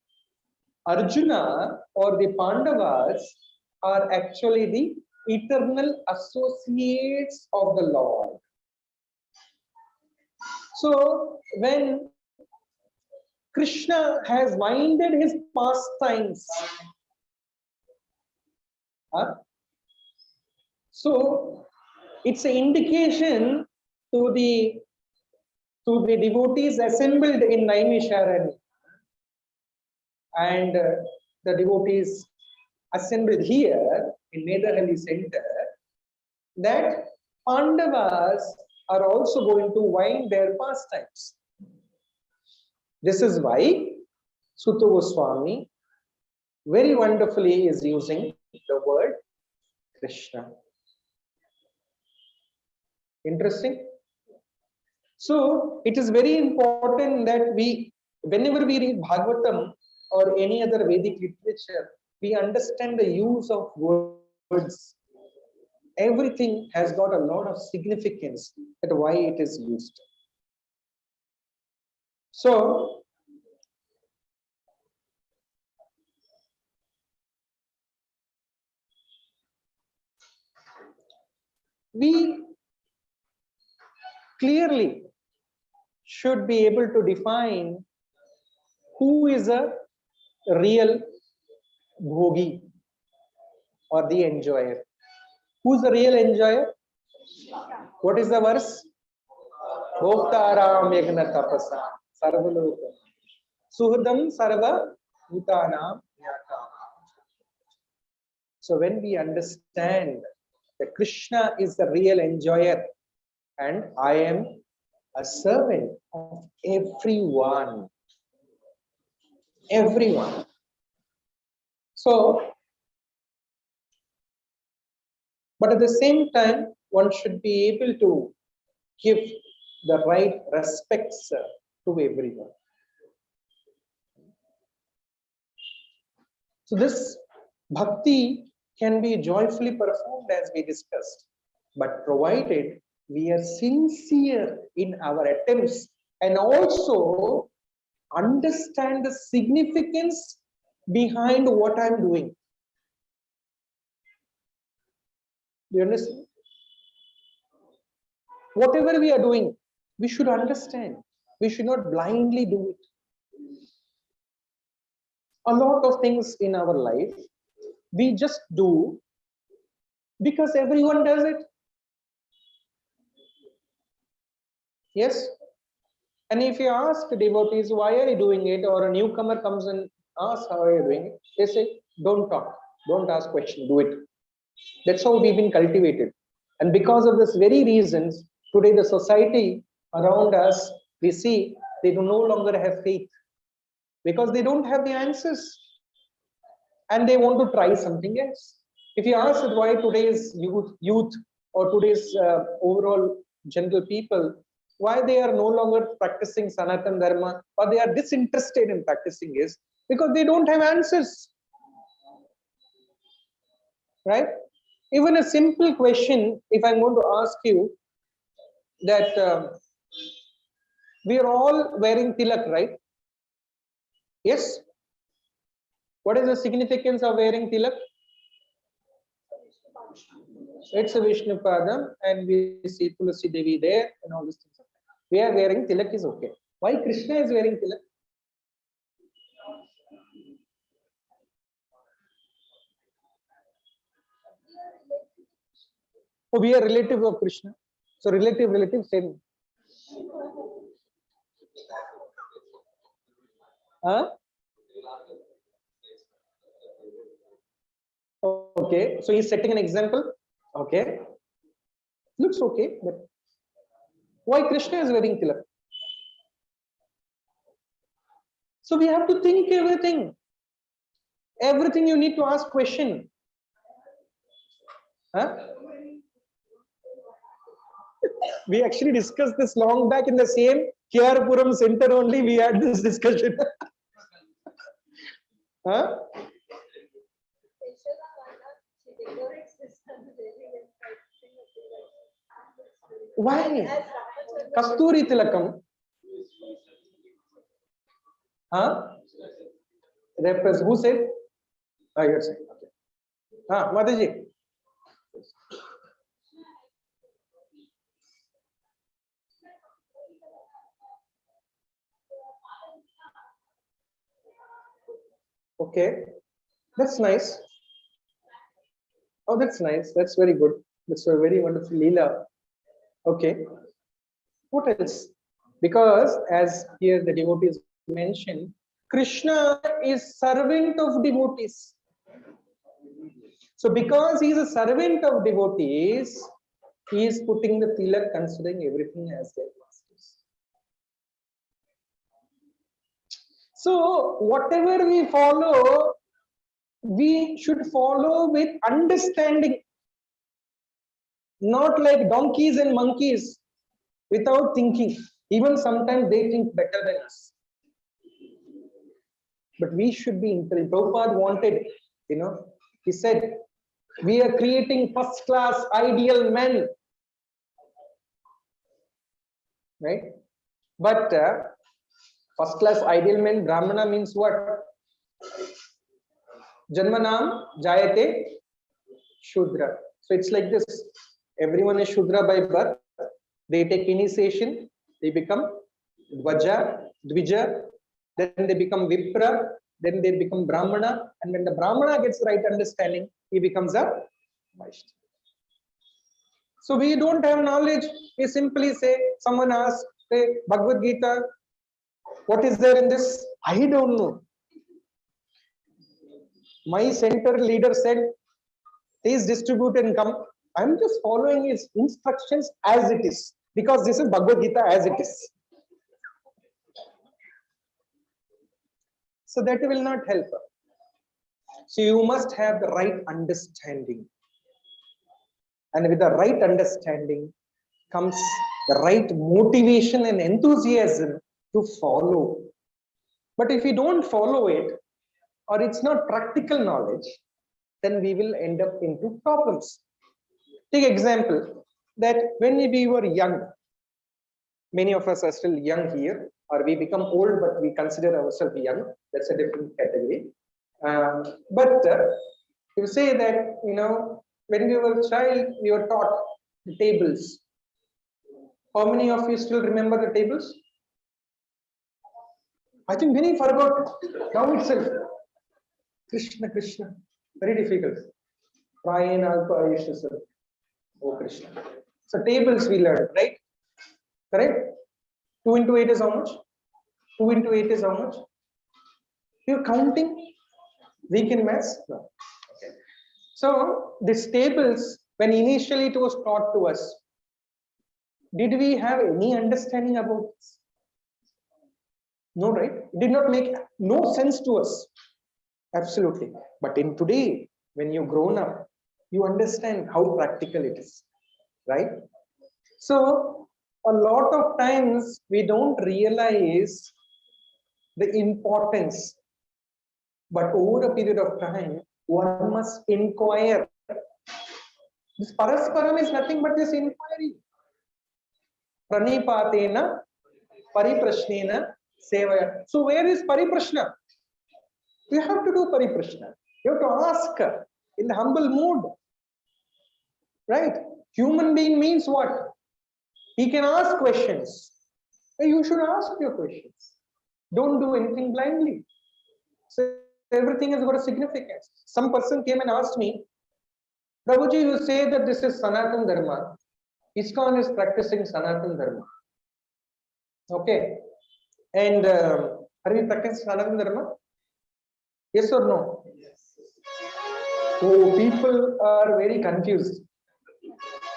Arjuna or the Pandavas are actually the eternal associates of the Lord. So when Krishna has winded his pastimes, so it's an indication to the devotees assembled in Naimisharanya and the devotees assembled here in Medahalli center, that Pandavas are also going to wind their pastimes. This is why Suta Goswami very wonderfully is using the word Krishna. Interesting. So it is very important that whenever we read Bhagavatam or any other Vedic literature, we understand the use of words. Everything has got a lot of significance at why it is used. So, we clearly should be able to define who is a real bhogi or the enjoyer. Who's the real enjoyer? What is the verse? Bhoktaram yagna tapasa sarvaloka suhadam sarva bhutanam yata. So when we understand that Krishna is the real enjoyer and I am a servant of everyone. Everyone. So, but at the same time, one should be able to give the right respects to everyone. So this bhakti can be joyfully performed as we discussed, but provided we are sincere in our attempts and also understand the significance behind what I'm doing. Do you understand? Whatever we are doing, we should understand. We should not blindly do it. A lot of things in our life, we just do because everyone does it. Yes? And if you ask devotees, why are you doing it? Or a newcomer comes and asks, how are you doing it? They say, don't talk. Don't ask questions. Do it. That's how we've been cultivated. And because of this very reasons, today the society around us, we see they do no longer have faith because they don't have the answers and they want to try something else. If you ask why today's youth or today's overall general people, why they are no longer practicing Sanatan Dharma or they are disinterested in practicing is because they don't have answers. Right? Even a simple question, if I'm going to ask you that we are all wearing tilak, right? Yes? What is the significance of wearing tilak? It's a Vishnu Padam and we see Tulasi Devi there and all these things. We are wearing tilak is okay. Why Krishna is wearing tilak? Oh, we are relative of Krishna. So relative, same. Huh? Okay, so he's setting an example. Okay, looks okay, but why Krishna is wearing tilak? So we have to think everything. Everything you need to ask question. Huh? We actually discussed this long back in the same Kiarapuram center only. We had this discussion. Huh? Why? Kasturi tilakam. Huh? Who said? Ah, you're saying. Okay. Ah, Mataji. Okay, that's nice. Oh, that's nice. That's very good. That's a very wonderful Leela. Okay. What else? Because as here the devotees mentioned, Krishna is servant of devotees. So because he is a servant of devotees, he is putting the tilak considering everything as their masters. So whatever we follow, we should follow with understanding, not like donkeys and monkeys without thinking. Even sometimes they think better than us. But we should be intelligent. Prabhupada wanted You know, he said, we are creating first class ideal men. Right? But first class ideal men, Brahmana means what? Janmanam Jayate Shudra. So it's like this. Everyone is Shudra by birth. They take initiation. They become Dvaja, Dvija. Then they become Vipra. Then they become Brahmana. And when the Brahmana gets the right understanding, he becomes a Vaishnava. So we don't have knowledge. We simply say, someone asks, say, Bhagavad Gita, what is there in this? I don't know. My center leader said, please distribute and come. I'm just following his instructions as it is, because this is Bhagavad Gita as it is. So that will not help. So you must have the right understanding. And with the right understanding comes the right motivation and enthusiasm to follow. But if we don't follow it, or it's not practical knowledge, then we will end up into problems. Take example that when we were young, many of us are still young here, or we become old but we consider ourselves young. That's a different category. But you say that, you know, when we were a child, we were taught the tables. How many of you still remember the tables? I think many forgot now itself. Krishna, Krishna, very difficult. Oh Krishna. So tables we learned, right? Correct? 2 into 8 is how much? 2 into 8 is how much? You're counting? Weak in maths? No. Okay. So these tables, when initially it was taught to us, did we have any understanding about this? No, right? It did not make no sense to us. Absolutely. But in today, when you've grown up, you understand how practical it is, right? So a lot of times we don't realize the importance, but over a period of time, one must inquire. This parasparam is nothing but this inquiry. Pranipatena pariprashnena sevaya. So where is pariprashna? You have to do pariprashna. You have to ask in the humble mood. Right? Human being means what? He can ask questions. You should ask your questions. Don't do anything blindly. So everything has got a significance. Some person came and asked me, Prabhuji, you say that this is Sanatan Dharma. ISKCON is practicing Sanatan Dharma. Okay. And are we practicing Sanatan Dharma? Yes or no? Yes. So people are very confused.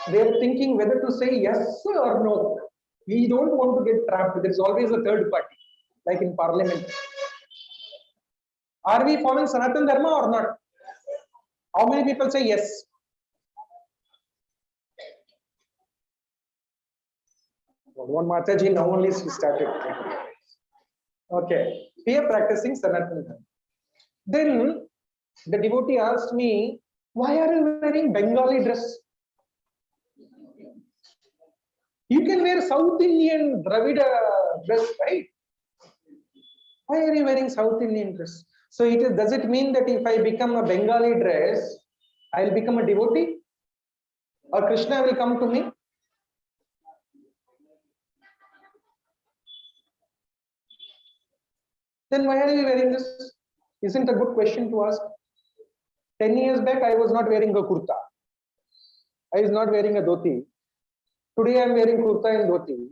They are thinking whether to say yes or no. We don't want to get trapped. There is always a third party, like in parliament. Are we following Sanatan Dharma or not? How many people say yes? One Mataji now only she started. Okay, we are practicing Sanatan Dharma. Then the devotee asked me, why are you wearing Bengali dress? You can wear South Indian Dravida dress, right? Why are you wearing South Indian dress? So does it mean that if I become a Bengali dress, I'll become a devotee? Or Krishna will come to me? Then why are you wearing this? Isn't a good question to ask. 10 years back, I was not wearing a kurta. I was not wearing a dhoti. Today, I am wearing kurta and dhoti.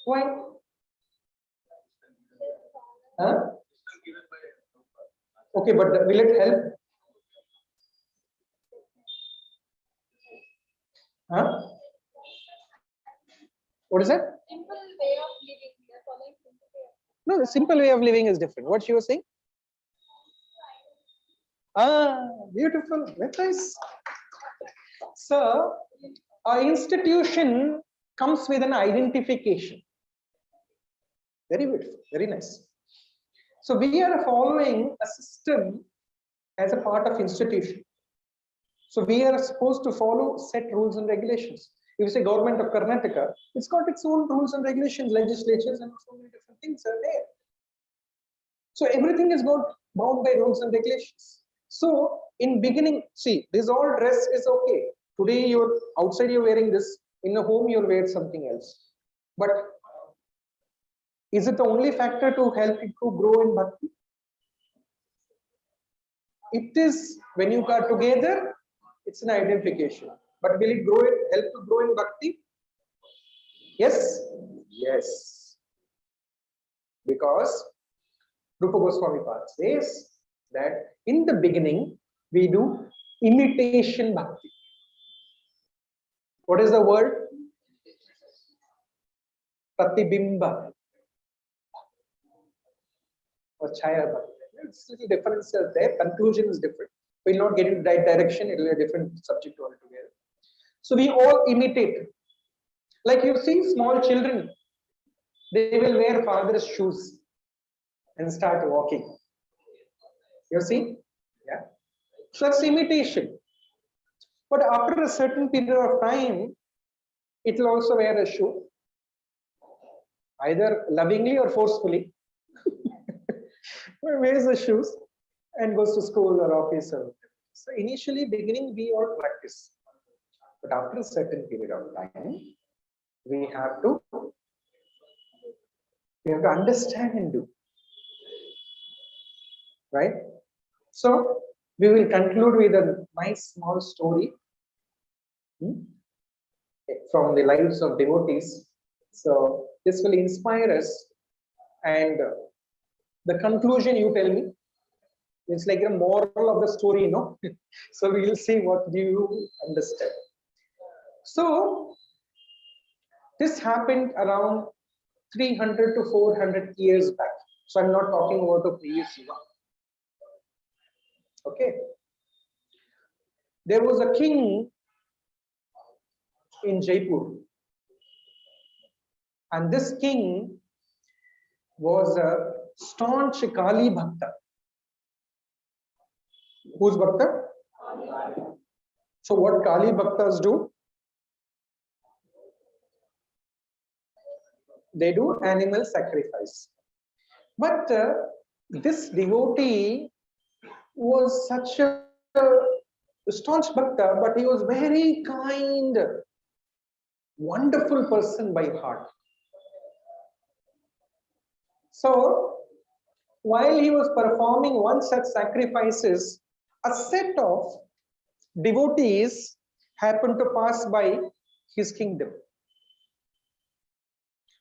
Why? Huh? Okay, but will it help? Huh? What is that? Simple way of living. We are following simple way of living. No, the simple way of living is different. What she was saying? Ah, beautiful. Very nice. So, our institution comes with an identification. Very beautiful. Very nice. So, we are following a system as a part of institution. So we are supposed to follow set rules and regulations. If you say government of Karnataka, it's got its own rules and regulations, legislatures, and so many different things are there. So everything is got bound by rules and regulations. So in beginning, see, this all dress is okay. Today you're outside, you're wearing this. In a home, you'll wear something else. But is it the only factor to help it to grow in bhakti? It is, when you are together, it's an identification. But will it grow? Help to grow in bhakti? Yes, yes. Because Rupa Goswami Pad says that in the beginning we do imitation bhakti. What is the word? Pratibimba or Chaya bhakti. It's little differences there. Conclusion is different. We'll not get in the right direction. It will be a different subject altogether. So we all imitate. Like you see small children, they will wear father's shoes and start walking. You see? Yeah. So that's imitation. But after a certain period of time, it will also wear a shoe, either lovingly or forcefully. Wears the shoes and goes to school or office. So initially, beginning, we all practice. But after a certain period of time, we have to understand and do. Right? So we will conclude with a nice small story from the lives of devotees. So this will inspire us, and the conclusion you tell me. It's like a moral of the story, you know. So we will see what do you understand. So this happened around 300 to 400 years back. So I'm not talking about the previous Yuga. Okay. There was a king in Jaipur, and this king was a staunch Kali Bhakta. Who's Bhakta? So what Kali Bhaktas do? They do animal sacrifice. But this devotee was such a staunch Bhakta, but he was very kind, wonderful person by heart. So while he was performing one such sacrifices, a set of devotees happened to pass by his kingdom.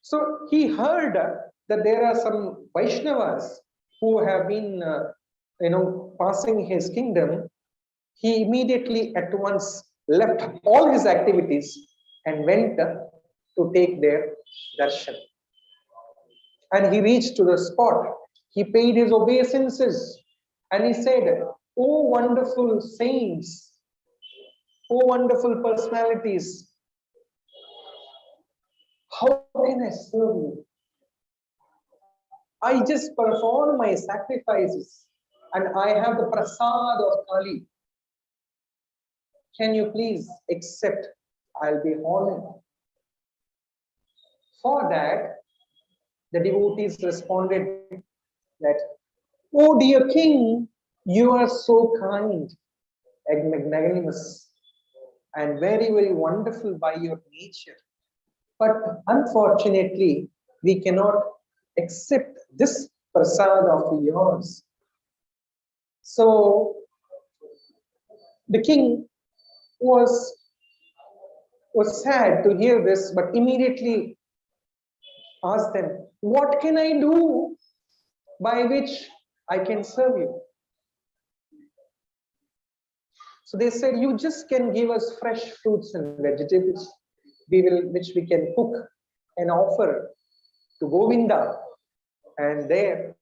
So he heard that there are some Vaishnavas who have been, passing his kingdom. He immediately at once left all his activities and went to take their darshan. And he reached to the spot. He paid his obeisances and he said, "Oh wonderful saints, oh wonderful personalities, how can I serve you? I just perform my sacrifices and I have the prasad of Kali. Can you please accept? I'll be honored." For that, the devotees responded that, "Oh dear king, you are so kind and magnanimous and very, very wonderful by your nature. But unfortunately, we cannot accept this prasad of yours." So the king was sad to hear this, but immediately asked them, "What can I do by which I can serve you?" So they said, "You just can give us fresh fruits and vegetables, which we can cook and offer to Govinda, and there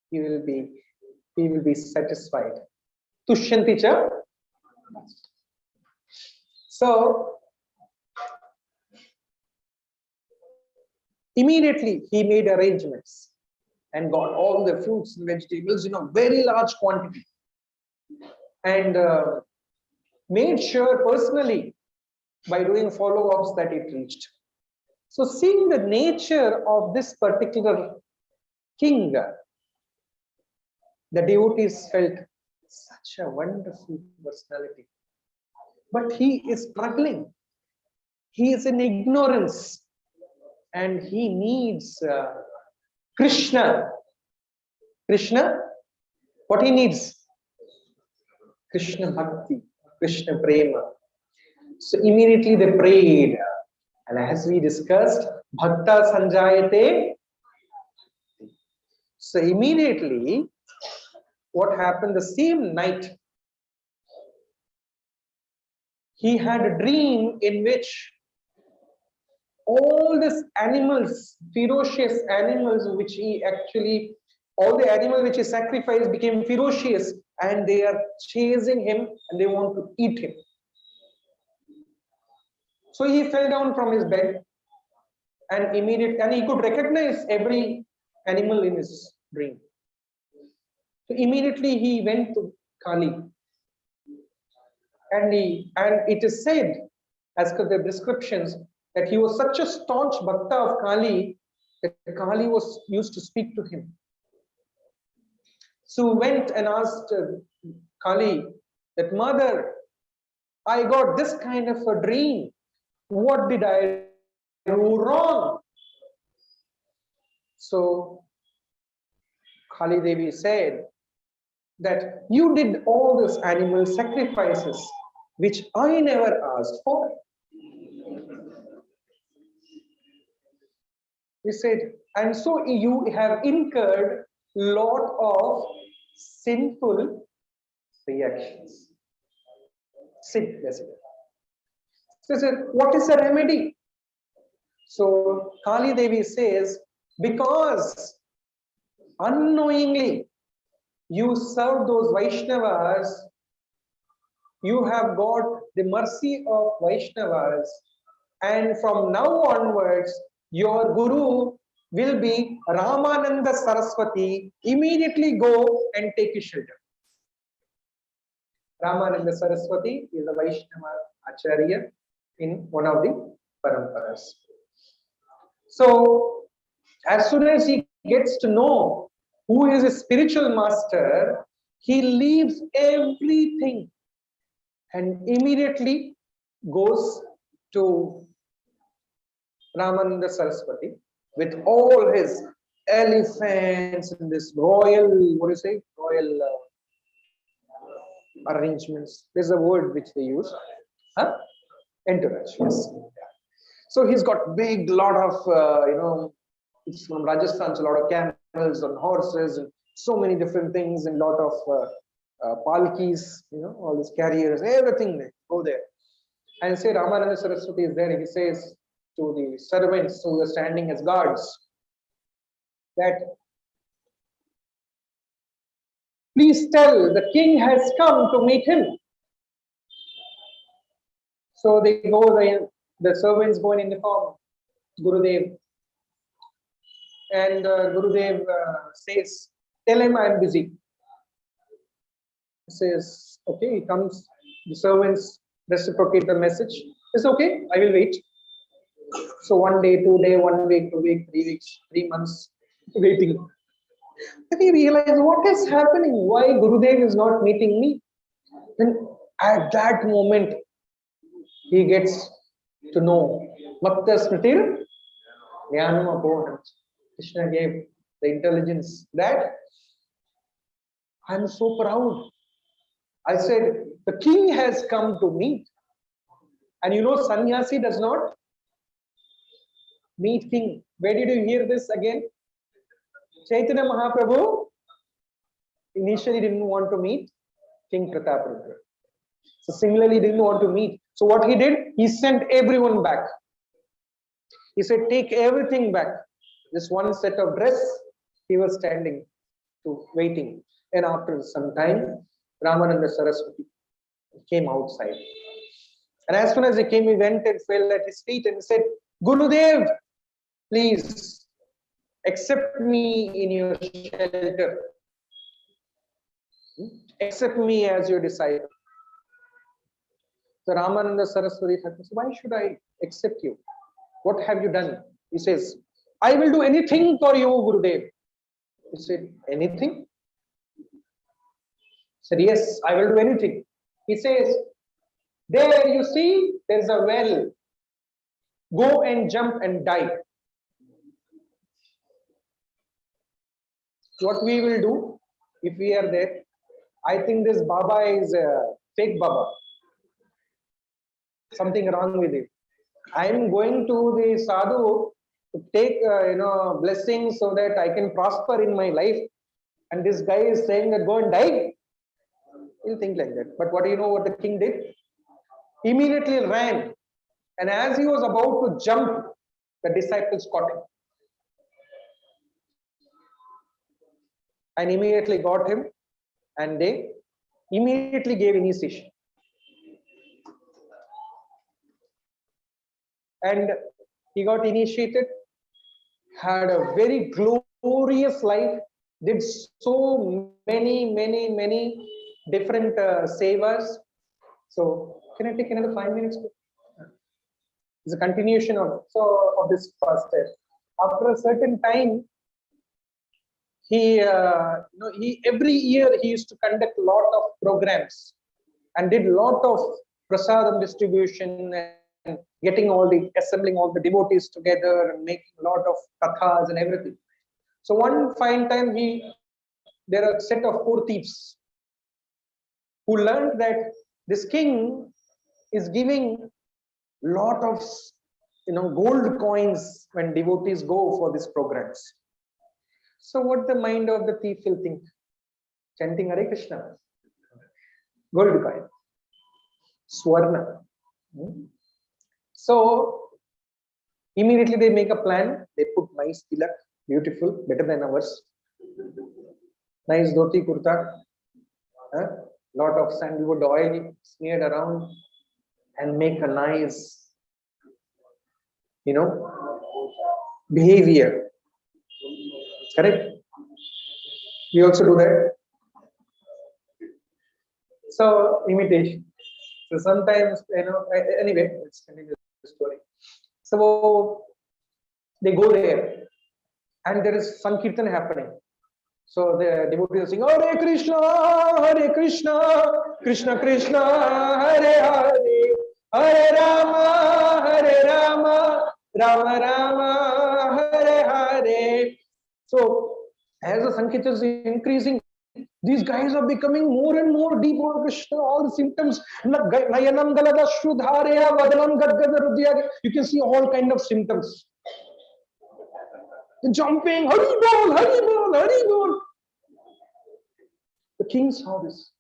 he will be satisfied." Tushyanti cha. So immediately he made arrangements and got all the fruits and vegetables in a very large quantity. and made sure personally by doing follow-ups that it reached. So seeing the nature of this particular king, the devotees felt such a wonderful personality. But he is struggling. He is in ignorance. And he needs Krishna. Krishna, what he needs? Krishna Bhakti, Krishna Prema. So immediately they prayed. And as we discussed, Bhakta Sanjayate. So immediately, what happened the same night? He had a dream in which all these animals, ferocious animals, which he actually, all the animals which he sacrificed became ferocious and they are chasing him and they want to eat him. So he fell down from his bed and he could recognize every animal in his dream. So immediately he went to Kali. And it is said, as per the descriptions, that he was such a staunch bhakta of Kali that Kali was used to speak to him. So he went and asked Kali that, Mother, I got this kind of a dream. What did I do wrong? So Kali Devi said that you did all these animal sacrifices which I never asked for. He said, and so you have incurred lot of sinful reactions. Sin, basically. So he said, what is the remedy? So Kali Devi says, because unknowingly you served those Vaishnavas, you have got the mercy of Vaishnavas, and from now onwards, your Guru will be Ramananda Saraswati. Immediately go and take his shelter. Ramananda Saraswati is a Vaishnava Acharya in one of the Paramparas. So, as soon as he gets to know who is a spiritual master, he leaves everything and immediately goes to Ramananda Saraswati with all his elephants and this royal, royal arrangements. There's a word which they use. Entourage, yes. So he's got big lot of, it's from Rajasthan, so a lot of camels and horses and so many different things and lot of palkis, all these carriers, everything there, go there. And say Ramananda Saraswati is there, he says to the servants who are standing as guards that please tell the king has come to meet him. So they go, the servants go in uniform, Gurudev. And Gurudev says, tell him I am busy. He says, okay, he comes, the servants reciprocate the message. It's okay, I will wait. So 1 day, 2 day, 1 week, 2 weeks, 3 weeks, 3 months waiting. Then he realized what is happening, why Gurudev is not meeting me. Then at that moment, he gets to know Bhakta Smritir Jnanam Apohanam. Krishna gave the intelligence that I am so proud. I said, the king has come to meet. And sannyasi does not meet king. Where did you hear this again? Chaitanya Mahaprabhu initially didn't want to meet King Prataparudra. So similarly, didn't want to meet. So what he did, he sent everyone back. He said, take everything back. This one set of dress, he was standing waiting. And after some time, Ramananda Saraswati came outside. And as soon as he came, he went and fell at his feet and said, Gurudev, please accept me in your shelter. accept me as your disciple. So Ramananda Saraswati Thakur says, why should I accept you? What have you done? He says, I will do anything for you, Gurudev. He said, anything? He said, yes, I will do anything. He says, there you see, there's a well. Go and jump and dive. What we will do if we are there? I think this Baba is a fake Baba. Something wrong with it. I am going to the sadhu to take blessings so that I can prosper in my life, and this guy is saying that go and die. You'll think like that. But what do you know what the king did? Immediately ran, and as he was about to jump, the disciples caught him and immediately got him, and they immediately gave initiation. And he got initiated, had a very glorious life, did so many different sevas. So, can I take another 5 minutes? It's a continuation of this first step. After a certain time, he every year he used to conduct a lot of programs and did a lot of prasadam distribution and assembling all the devotees together and making a lot of kathas and everything. So one fine time there are a set of poor thieves who learned that this king is giving lot of gold coins when devotees go for these programs. So what the mind of the thief will think? Chanting Hare Krishna, gold coin, Swarna. So immediately they make a plan. They put nice tilak, beautiful, better than ours. Nice dhoti kurta, lot of sandalwood oil smeared around, and make a nice, behavior. Correct? We also do that. So imitation. So sometimes, anyway, let's continue the story. So they go there, and there is Sankirtan happening. So the devotees are saying, Hare Krishna, Krishna Krishna, Hare Hare, Hare Rama, Rama Rama, Hare Hare. So as the Sankirtan is increasing, these guys are becoming more and more deep on Krishna. All the symptoms, Nayanam Galada Shrudhareya, Vadanam Gadgada Rudya. You can see all kind of symptoms. The jumping, Hari Bol, Hari Bol, Hari Bol. The king saw this.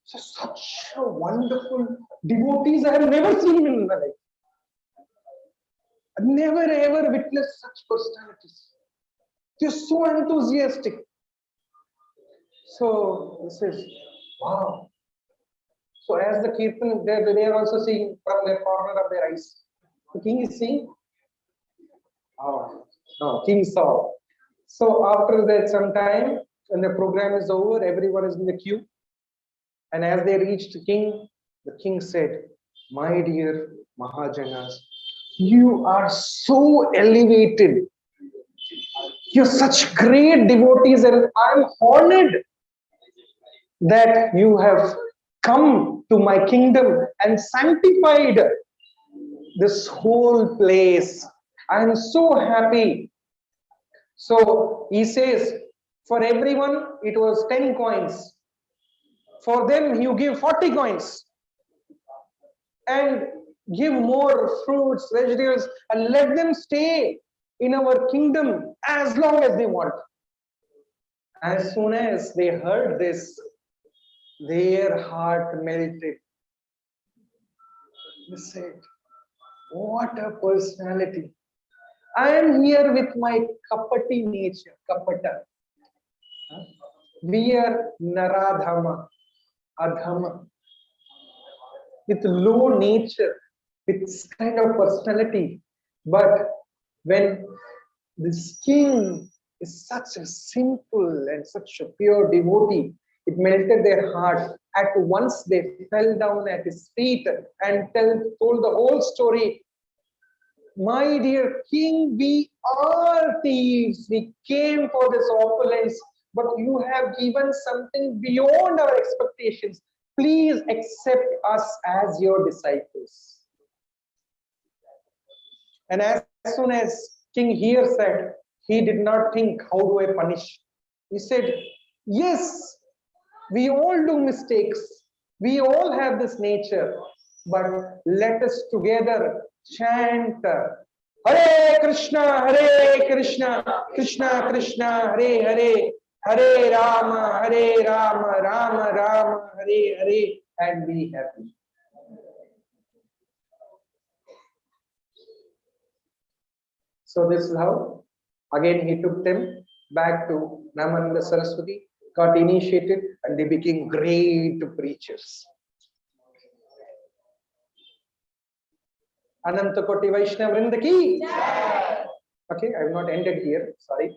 So such a wonderful devotees I have never seen in my life. I've never ever witnessed such personalities. They're so enthusiastic. So he says, wow. So as the Kirtan, they are also seeing from the corner of their eyes. The king is seeing. Oh, no, king saw. So after that, some time, when the program is over, everyone is in the queue. And as they reached the king said, my dear Mahajanas, you are so elevated. You're such great devotees, and I'm honored that you have come to my kingdom and sanctified this whole place. I'm so happy. So he says, for everyone, it was 10 coins. For them, you give 40 coins. And give more fruits, vegetables, and let them stay in our kingdom as long as they want. As soon as they heard this, their heart melted. They said, what a personality. I am here with my kapati nature, kapata. We are naradhama, adhama, with low nature, with this kind of personality. But when this king is such a simple and such a pure devotee, It melted their heart. At once they fell down at his feet and told the whole story. My dear king, we are thieves. We came for this opulence, but you have given something beyond our expectations. Please accept us as your disciples. And as soon as King here said, he did not think, how do I punish? He said, yes, we all do mistakes. We all have this nature. But let us together chant Hare Krishna, Krishna Krishna, Hare Hare, Hare Rama, Rama Rama, Hare Hare, and be happy. So this is how, again, he took them back to Namananda Saraswati, got initiated, and they became great preachers. Ananta Koti Vaishnava Vrinda ki. Okay, I have not ended here, sorry.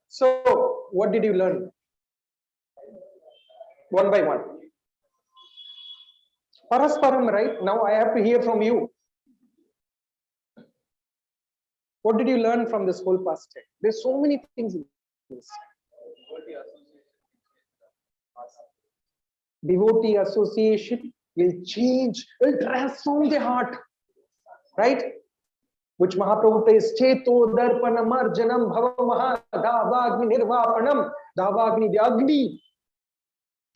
So, what did you learn? One by one. Parasparam, right? Now I have to hear from you. What did you learn from this whole pastime? There's so many things in this. Devotee association will change, will transform the heart. Right? Which Mahaprabhu says, Cheto darpanam arjanam bhavamaha davagni nirvapanam davagni vyagni.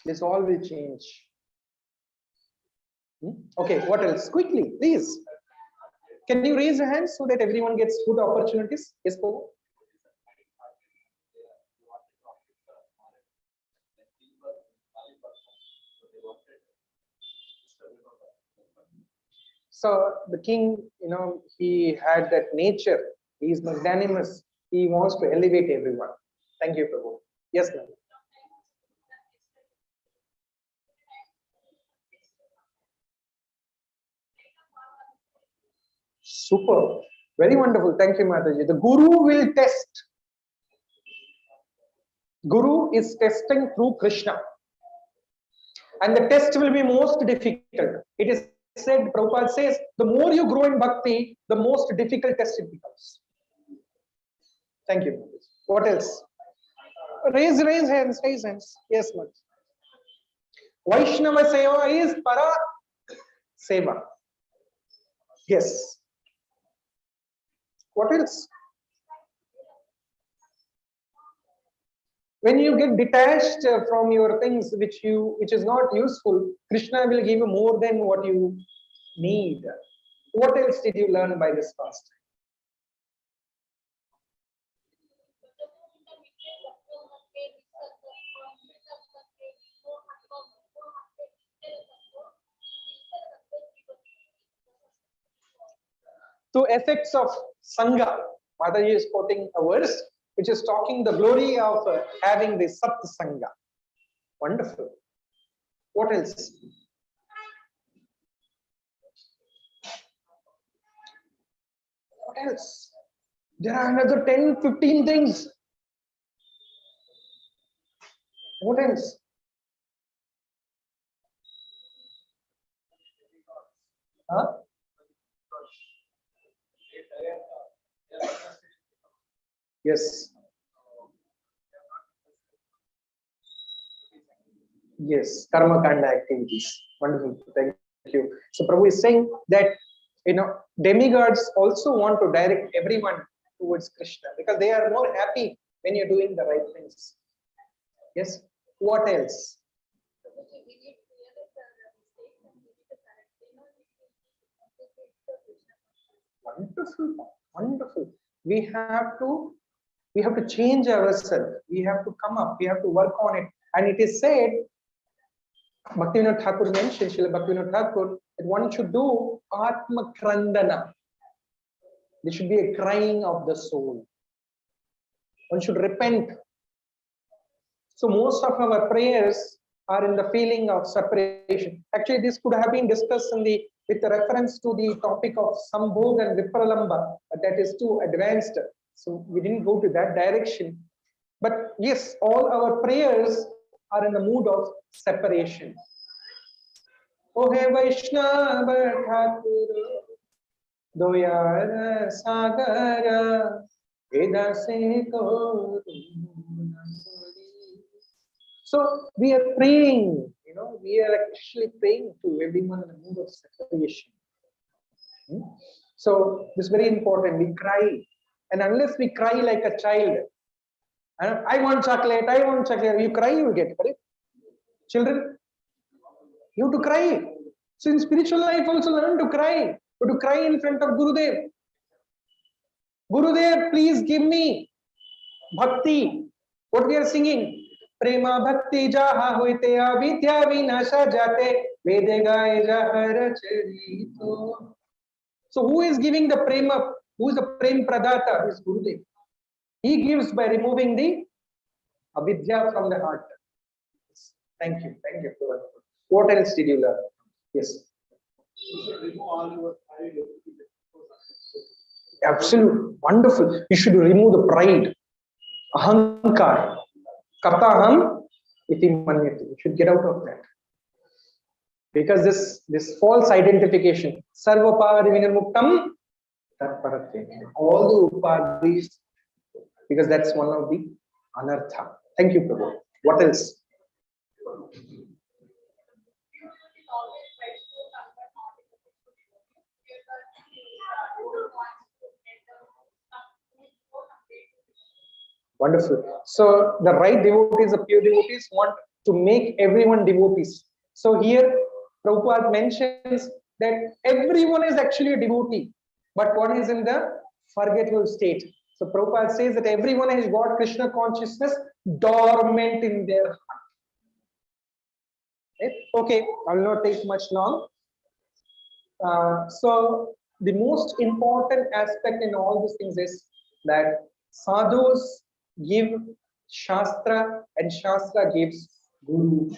This all will change. Okay, what else? Quickly, please. Can you raise your hands so that everyone gets good opportunities? Yes, Prabhu. So the king, he had that nature. He is magnanimous. He wants to elevate everyone. Thank you, Prabhu. Yes, ma'am. Super. Very wonderful. Thank you, Mataji. The Guru will test. Guru is testing through Krishna. And the test will be most difficult. It is said, Prabhupada says, the more you grow in bhakti, the most difficult test it becomes. Thank you. What else? Raise hands. Yes, ma'am. Vaishnava Seva is para seva. Yes. What else? When you get detached from your things which is not useful, Krishna will give you more than what you need. What else did you learn by this pastime? Two effects of Sangha. Mataji is quoting a verse which is talking the glory of having the Sat Sangha. Wonderful. What else? What else? There are another 10, 15 things. What else? Huh? Yes. Yes, karma kanda activities. Wonderful. Thank you. So Prabhu is saying that demigods also want to direct everyone towards Krishna because they are more happy when you're doing the right things. Yes. What else? Wonderful. Wonderful. We have to change ourselves. We have to come up. We have to work on it. And it is said, Bhaktivinoda Thakur mentioned, Srila Bhaktivinoda Thakur, that one should do Atma Krandana. There should be a crying of the soul. One should repent. So most of our prayers are in the feeling of separation. Actually, this could have been discussed with reference to the topic of Sambhog and Vipralamba. That is too advanced. So we didn't go to that direction. But yes, all our prayers are in the mood of separation. O he Vaishnava Thakur, Doyara Sagara, Veda se ko. So we are praying, we are actually praying to everyone in the mood of separation. So this is very important. We cry, and unless we cry like a child, I want chocolate, I want chocolate. You cry, you will get, correct? Children, you have to cry. So in spiritual life also learn to cry. You have to cry in front of Gurudev. Gurudev, please give me bhakti. What we are singing? Prema bhakti jaha hoite avidya vinasha jate vede gaye jahar charito. So who is giving the prema? Who is the prem pradata? Is Gurudev. He gives by removing the avidya from the heart. Thank you. Thank you. What else did you learn? Yes. Absolutely. Wonderful. You should remove the pride. Ahankar. Kataham iti manyati. You should get out of that. Because this false identification. Sarvapari vinamuktam tatparatve. All the upadhis. Because that's one of the anartha. Thank you, Prabhu. What else? Wonderful. So the right devotees, the pure devotees, want to make everyone devotees. So here Prabhupada mentions that everyone is actually a devotee, but one is in the forgetful state. So Prabhupada says that everyone has got Krishna consciousness dormant in their heart. Okay, I will not take much long. So the most important aspect in all these things is that sadhus give Shastra and Shastra gives Guru.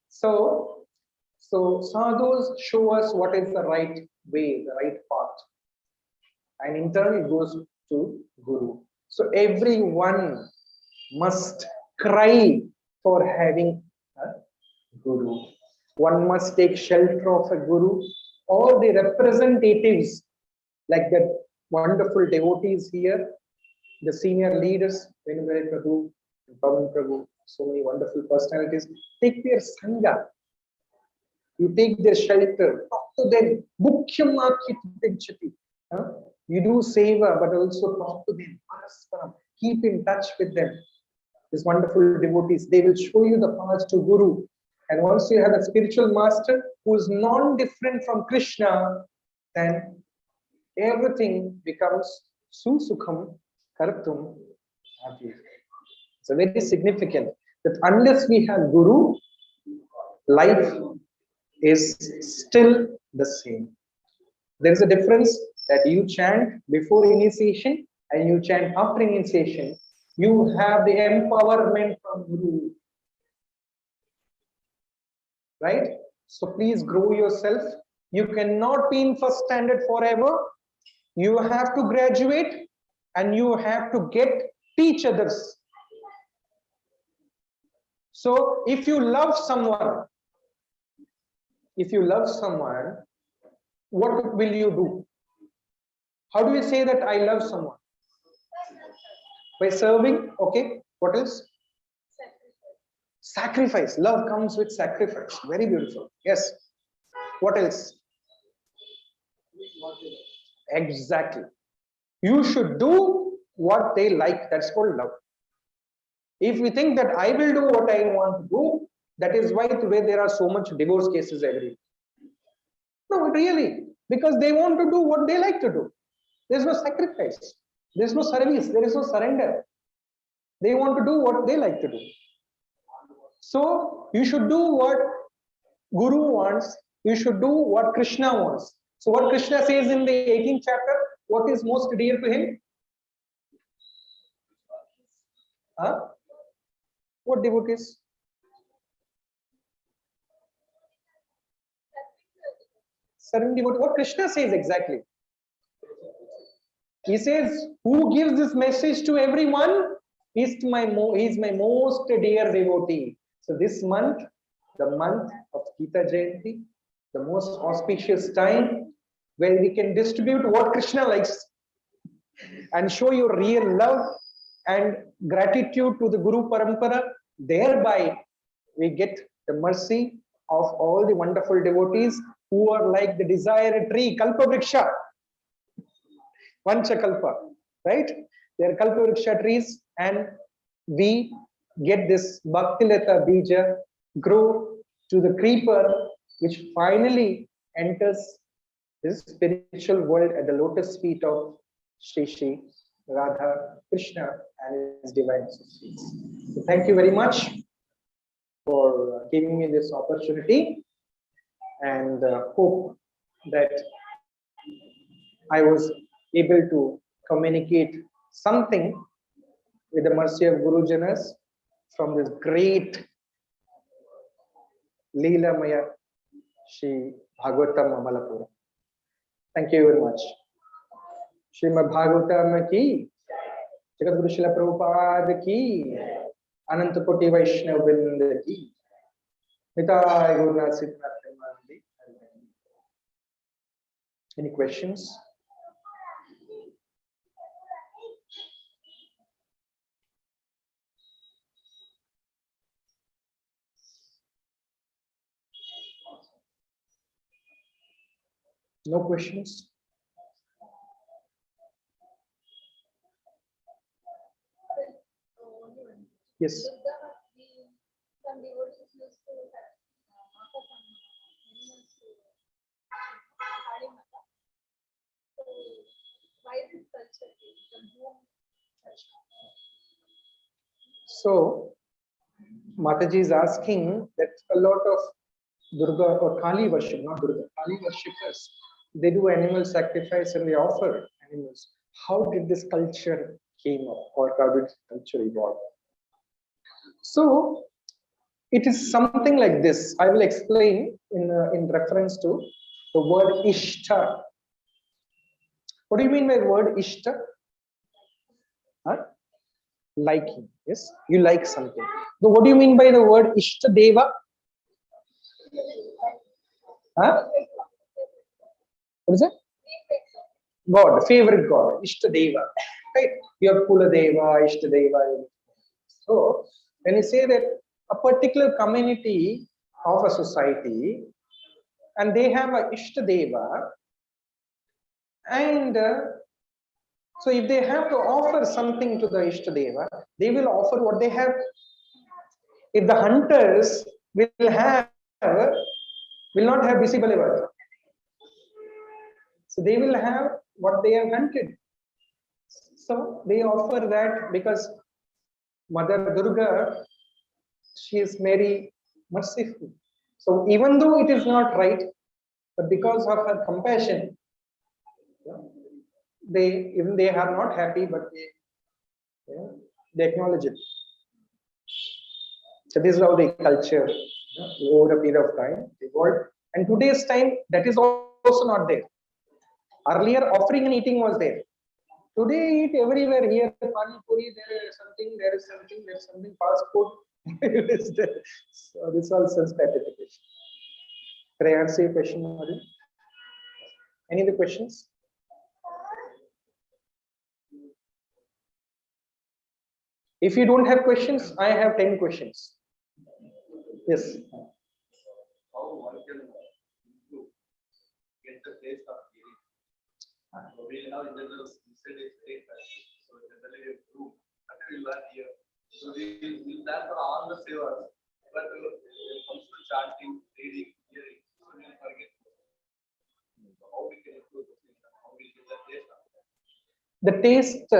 So sadhus show us what is the right way, the right path. And in turn it goes to Guru. So everyone must cry for having a Guru. One must take shelter of a Guru. All the representatives, like the wonderful devotees here, the senior leaders, Venugare Prabhu, Pavan Prabhu, so many wonderful personalities, take their sangha. You take their shelter, talk to them. You do seva, but also talk to them. Keep in touch with them. These wonderful devotees, they will show you the path to Guru. And once you have a spiritual master who is non-different from Krishna, then everything becomes susukham kartum happy. It's very significant that unless we have Guru, life is still the same. There is a difference that you chant before initiation and you chant after initiation. You have the empowerment from Guru. Right? So please grow yourself. You cannot be in first standard forever. You have to graduate and you have to teach others. So if you love someone, what will you do? How do you say that I love someone? By serving, okay. What else? Sacrifice. Love comes with sacrifice. Very beautiful. Yes. What else? Exactly. You should do what they like. That's called love. If we think that I will do what I want to do, that is why today there are so much divorce cases every day. No, really. Because they want to do what they like to do. There's no sacrifice. There's no service. There is no surrender. They want to do what they like to do. So you should do what Guru wants. You should do what Krishna wants. So what Krishna says in the 18th chapter, what is most dear to him? What devotees? Serving devotee. What Krishna says exactly? He says, who gives this message to everyone? He's my most dear devotee. So this month, the month of Gita Jayanti, the most auspicious time where we can distribute what Krishna likes and show your real love and gratitude to the Guru Parampara. Thereby, we get the mercy of all the wonderful devotees who are like the desired tree, Kalpa Vriksha, Vanchakalpa, right? They are Kalpa Vriksha trees, and we get this Bhaktilata Bija grow to the creeper, which finally enters this spiritual world at the lotus feet of Shri Shri Radha Krishna and his divine associates. So thank you very much for giving me this opportunity, and hope that I was able to communicate something with the mercy of Guru Janas from this great Leela Maya Shri Bhagavatam Amalapura. Thank you very much. Srimad Bhagavatam ki, Jagat Guru Srila Prabhupada ki, Ananta Koti Vaishnava Vrinda ki, Nitai Gurunath Siddhanath Premanandi. Any questions? No questions? Yes. Some devotees used to offer some animals to Kali Mata. So why this culture came from whom? So, Mataji is asking that a lot of Durga or Kali worship, not Durga, Kali worshippers, they do animal sacrifice and they offer animals. How did this culture came up, or how did this culture evolve? So, it is something like this. I will explain in reference to the word Ishta. What do you mean by word Ishta? Huh? Liking. Yes, you like something. So what do you mean by the word Ishta Deva? Huh? What is it? God, favorite God, Ishta Deva. Right? You have Kula Deva, Ishta Deva. So when you say that a particular community of a society and they have a Ishta Deva, and so if they have to offer something to the Ishta Deva, they will offer what they have. If the hunters will not have visible earth, so they will have what they have hunted. So they offer that because Mother Durga, she is very merciful. So even though it is not right, but because of her compassion, they are not happy, but they acknowledge it. So this is how the culture over a period of time evolved. And today's time, that is also not there. Earlier, offering and eating was there. Today, eat everywhere. Here, pani puri, there is something, fast food. So this is all sense gratification. Can I answer your question, Madhu? Any other questions? If you don't have questions, I have 10 questions. Yes. How one can improve, get the taste of hearing? We have in general said it's taste, so generally we improve until we learn here. So we will that for all the sevas, but when it comes to chanting, reading, hearing, so we will forget. So how we can improve the things, how we get the taste of that? The taste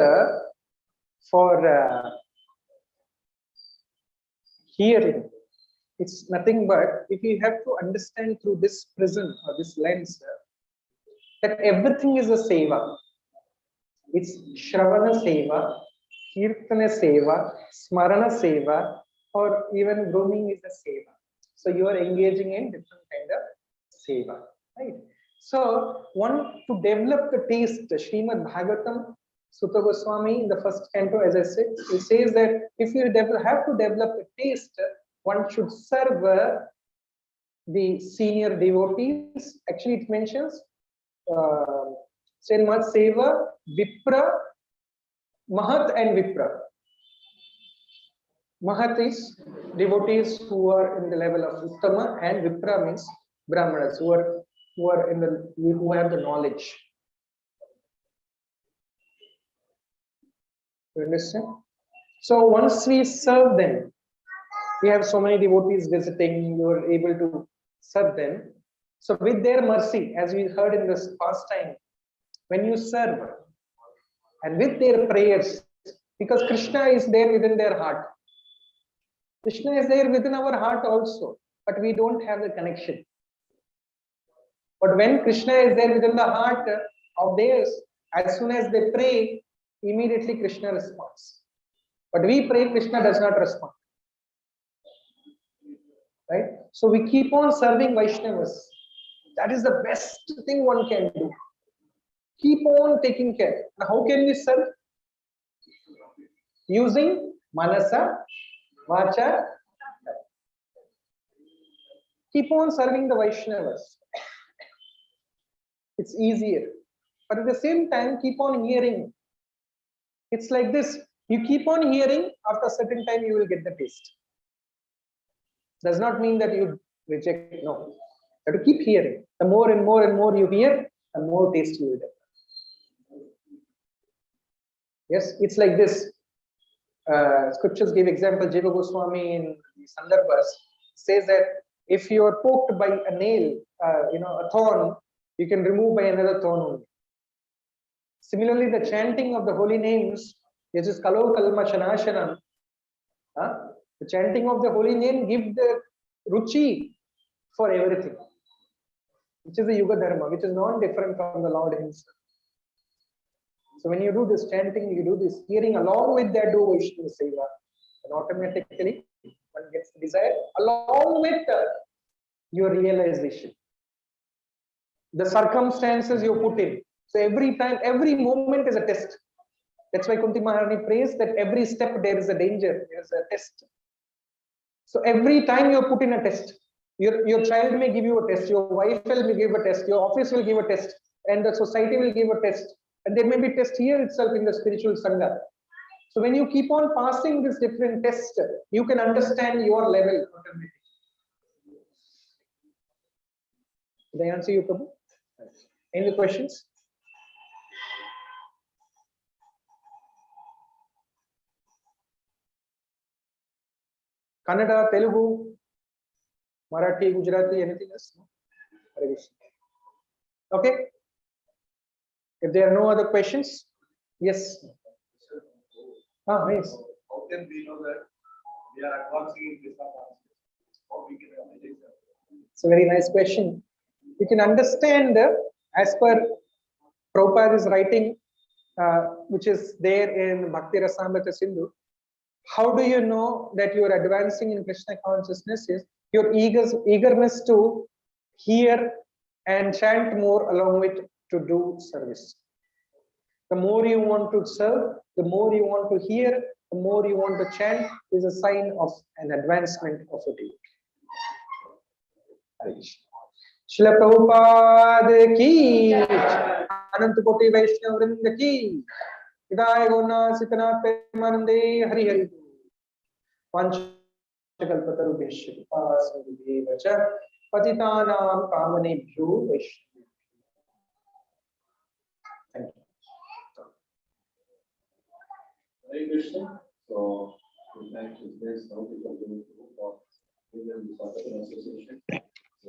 for hearing, it's nothing but if you have to understand through this prism or this lens that everything is a seva. It's Shravana seva, Kirtana seva, Smarana seva, or even grooming is a seva. So you are engaging in different kind of seva, right? So one to develop the taste, Srimad Bhagavatam, Sutta Goswami in the first canto, as I said, it says that if you have to develop a taste, one should serve the senior devotees. Actually, it mentions Srimad Seva, Vipra, Mahat and Vipra. Mahat is devotees who are in the level of Uttama, and Vipra means Brahmanas who have the knowledge. You understand? So once we serve them, we have so many devotees visiting, you are able to serve them. So with their mercy, as we heard in this past time, when you serve and with their prayers, because Krishna is there within their heart. Krishna is there within our heart also, but we don't have the connection. But when Krishna is there within the heart of theirs, as soon as they pray, immediately Krishna responds. But we pray, Krishna does not respond. Right? So we keep on serving Vaishnavas. That is the best thing one can do. Keep on taking care. Now, how can we serve? Using Manasa, Vacha. Keep on serving the Vaishnavas. It's easier. But at the same time, keep on hearing. It's like this. You keep on hearing, after a certain time you will get the taste. Does not mean that you reject. No. You have to keep hearing. The more and more and more you hear, the more taste you will get. Yes, it's like this. Scriptures give example. Jiva Goswami in the Sandarbhas says that if you are poked by a nail, a thorn, you can remove by another thorn only. Similarly, the chanting of the holy names, which is Kalo Kalma Shanashanam, the chanting of the holy name gives the ruchi for everything, which is the Yuga Dharma, which is non-different from the Lord himself. So when you do this chanting, you do this hearing, along with that do Vaishnava Seva, and automatically one gets the desire along with your realization. The circumstances you put in. So every time, every moment is a test. That's why Kunti Maharani prays that every step there is a danger, there is a test. So every time you put in a test, your child may give you a test, your wife will give a test, your office will give a test, and the society will give a test. And there may be test here itself in the spiritual Sangha. So when you keep on passing this different tests, you can understand your level automatically. Did I answer you, Prabhu? Any questions? Kannada, Telugu, Marathi, Gujarati, anything else? Okay. If there are no other questions, yes. Yes. How can we know that we are advancing in Krishna consciousness? How we can analyze that? It's a very nice question. You can understand as per Prabhupada is writing, which is there in Bhakti Rasamrita Sindhu. How do you know that you are advancing in Krishna consciousness? Is your eagerness to hear and chant more along with to do service. The more you want to serve, the more you want to hear, the more you want to chant is a sign of an advancement of a devotee. Srila Prabhupada ki, Ananta Koti Vaishnava Vrinda ki, Hidaya Gona Sitana Premanande Hari Hari. Panchakalpataru Vishya Pasadi Vacha Patitanam Kamanebhyo Vaishnava. Thank you. Hare Krishna. So, we thank you. There's no people going to for Association. So,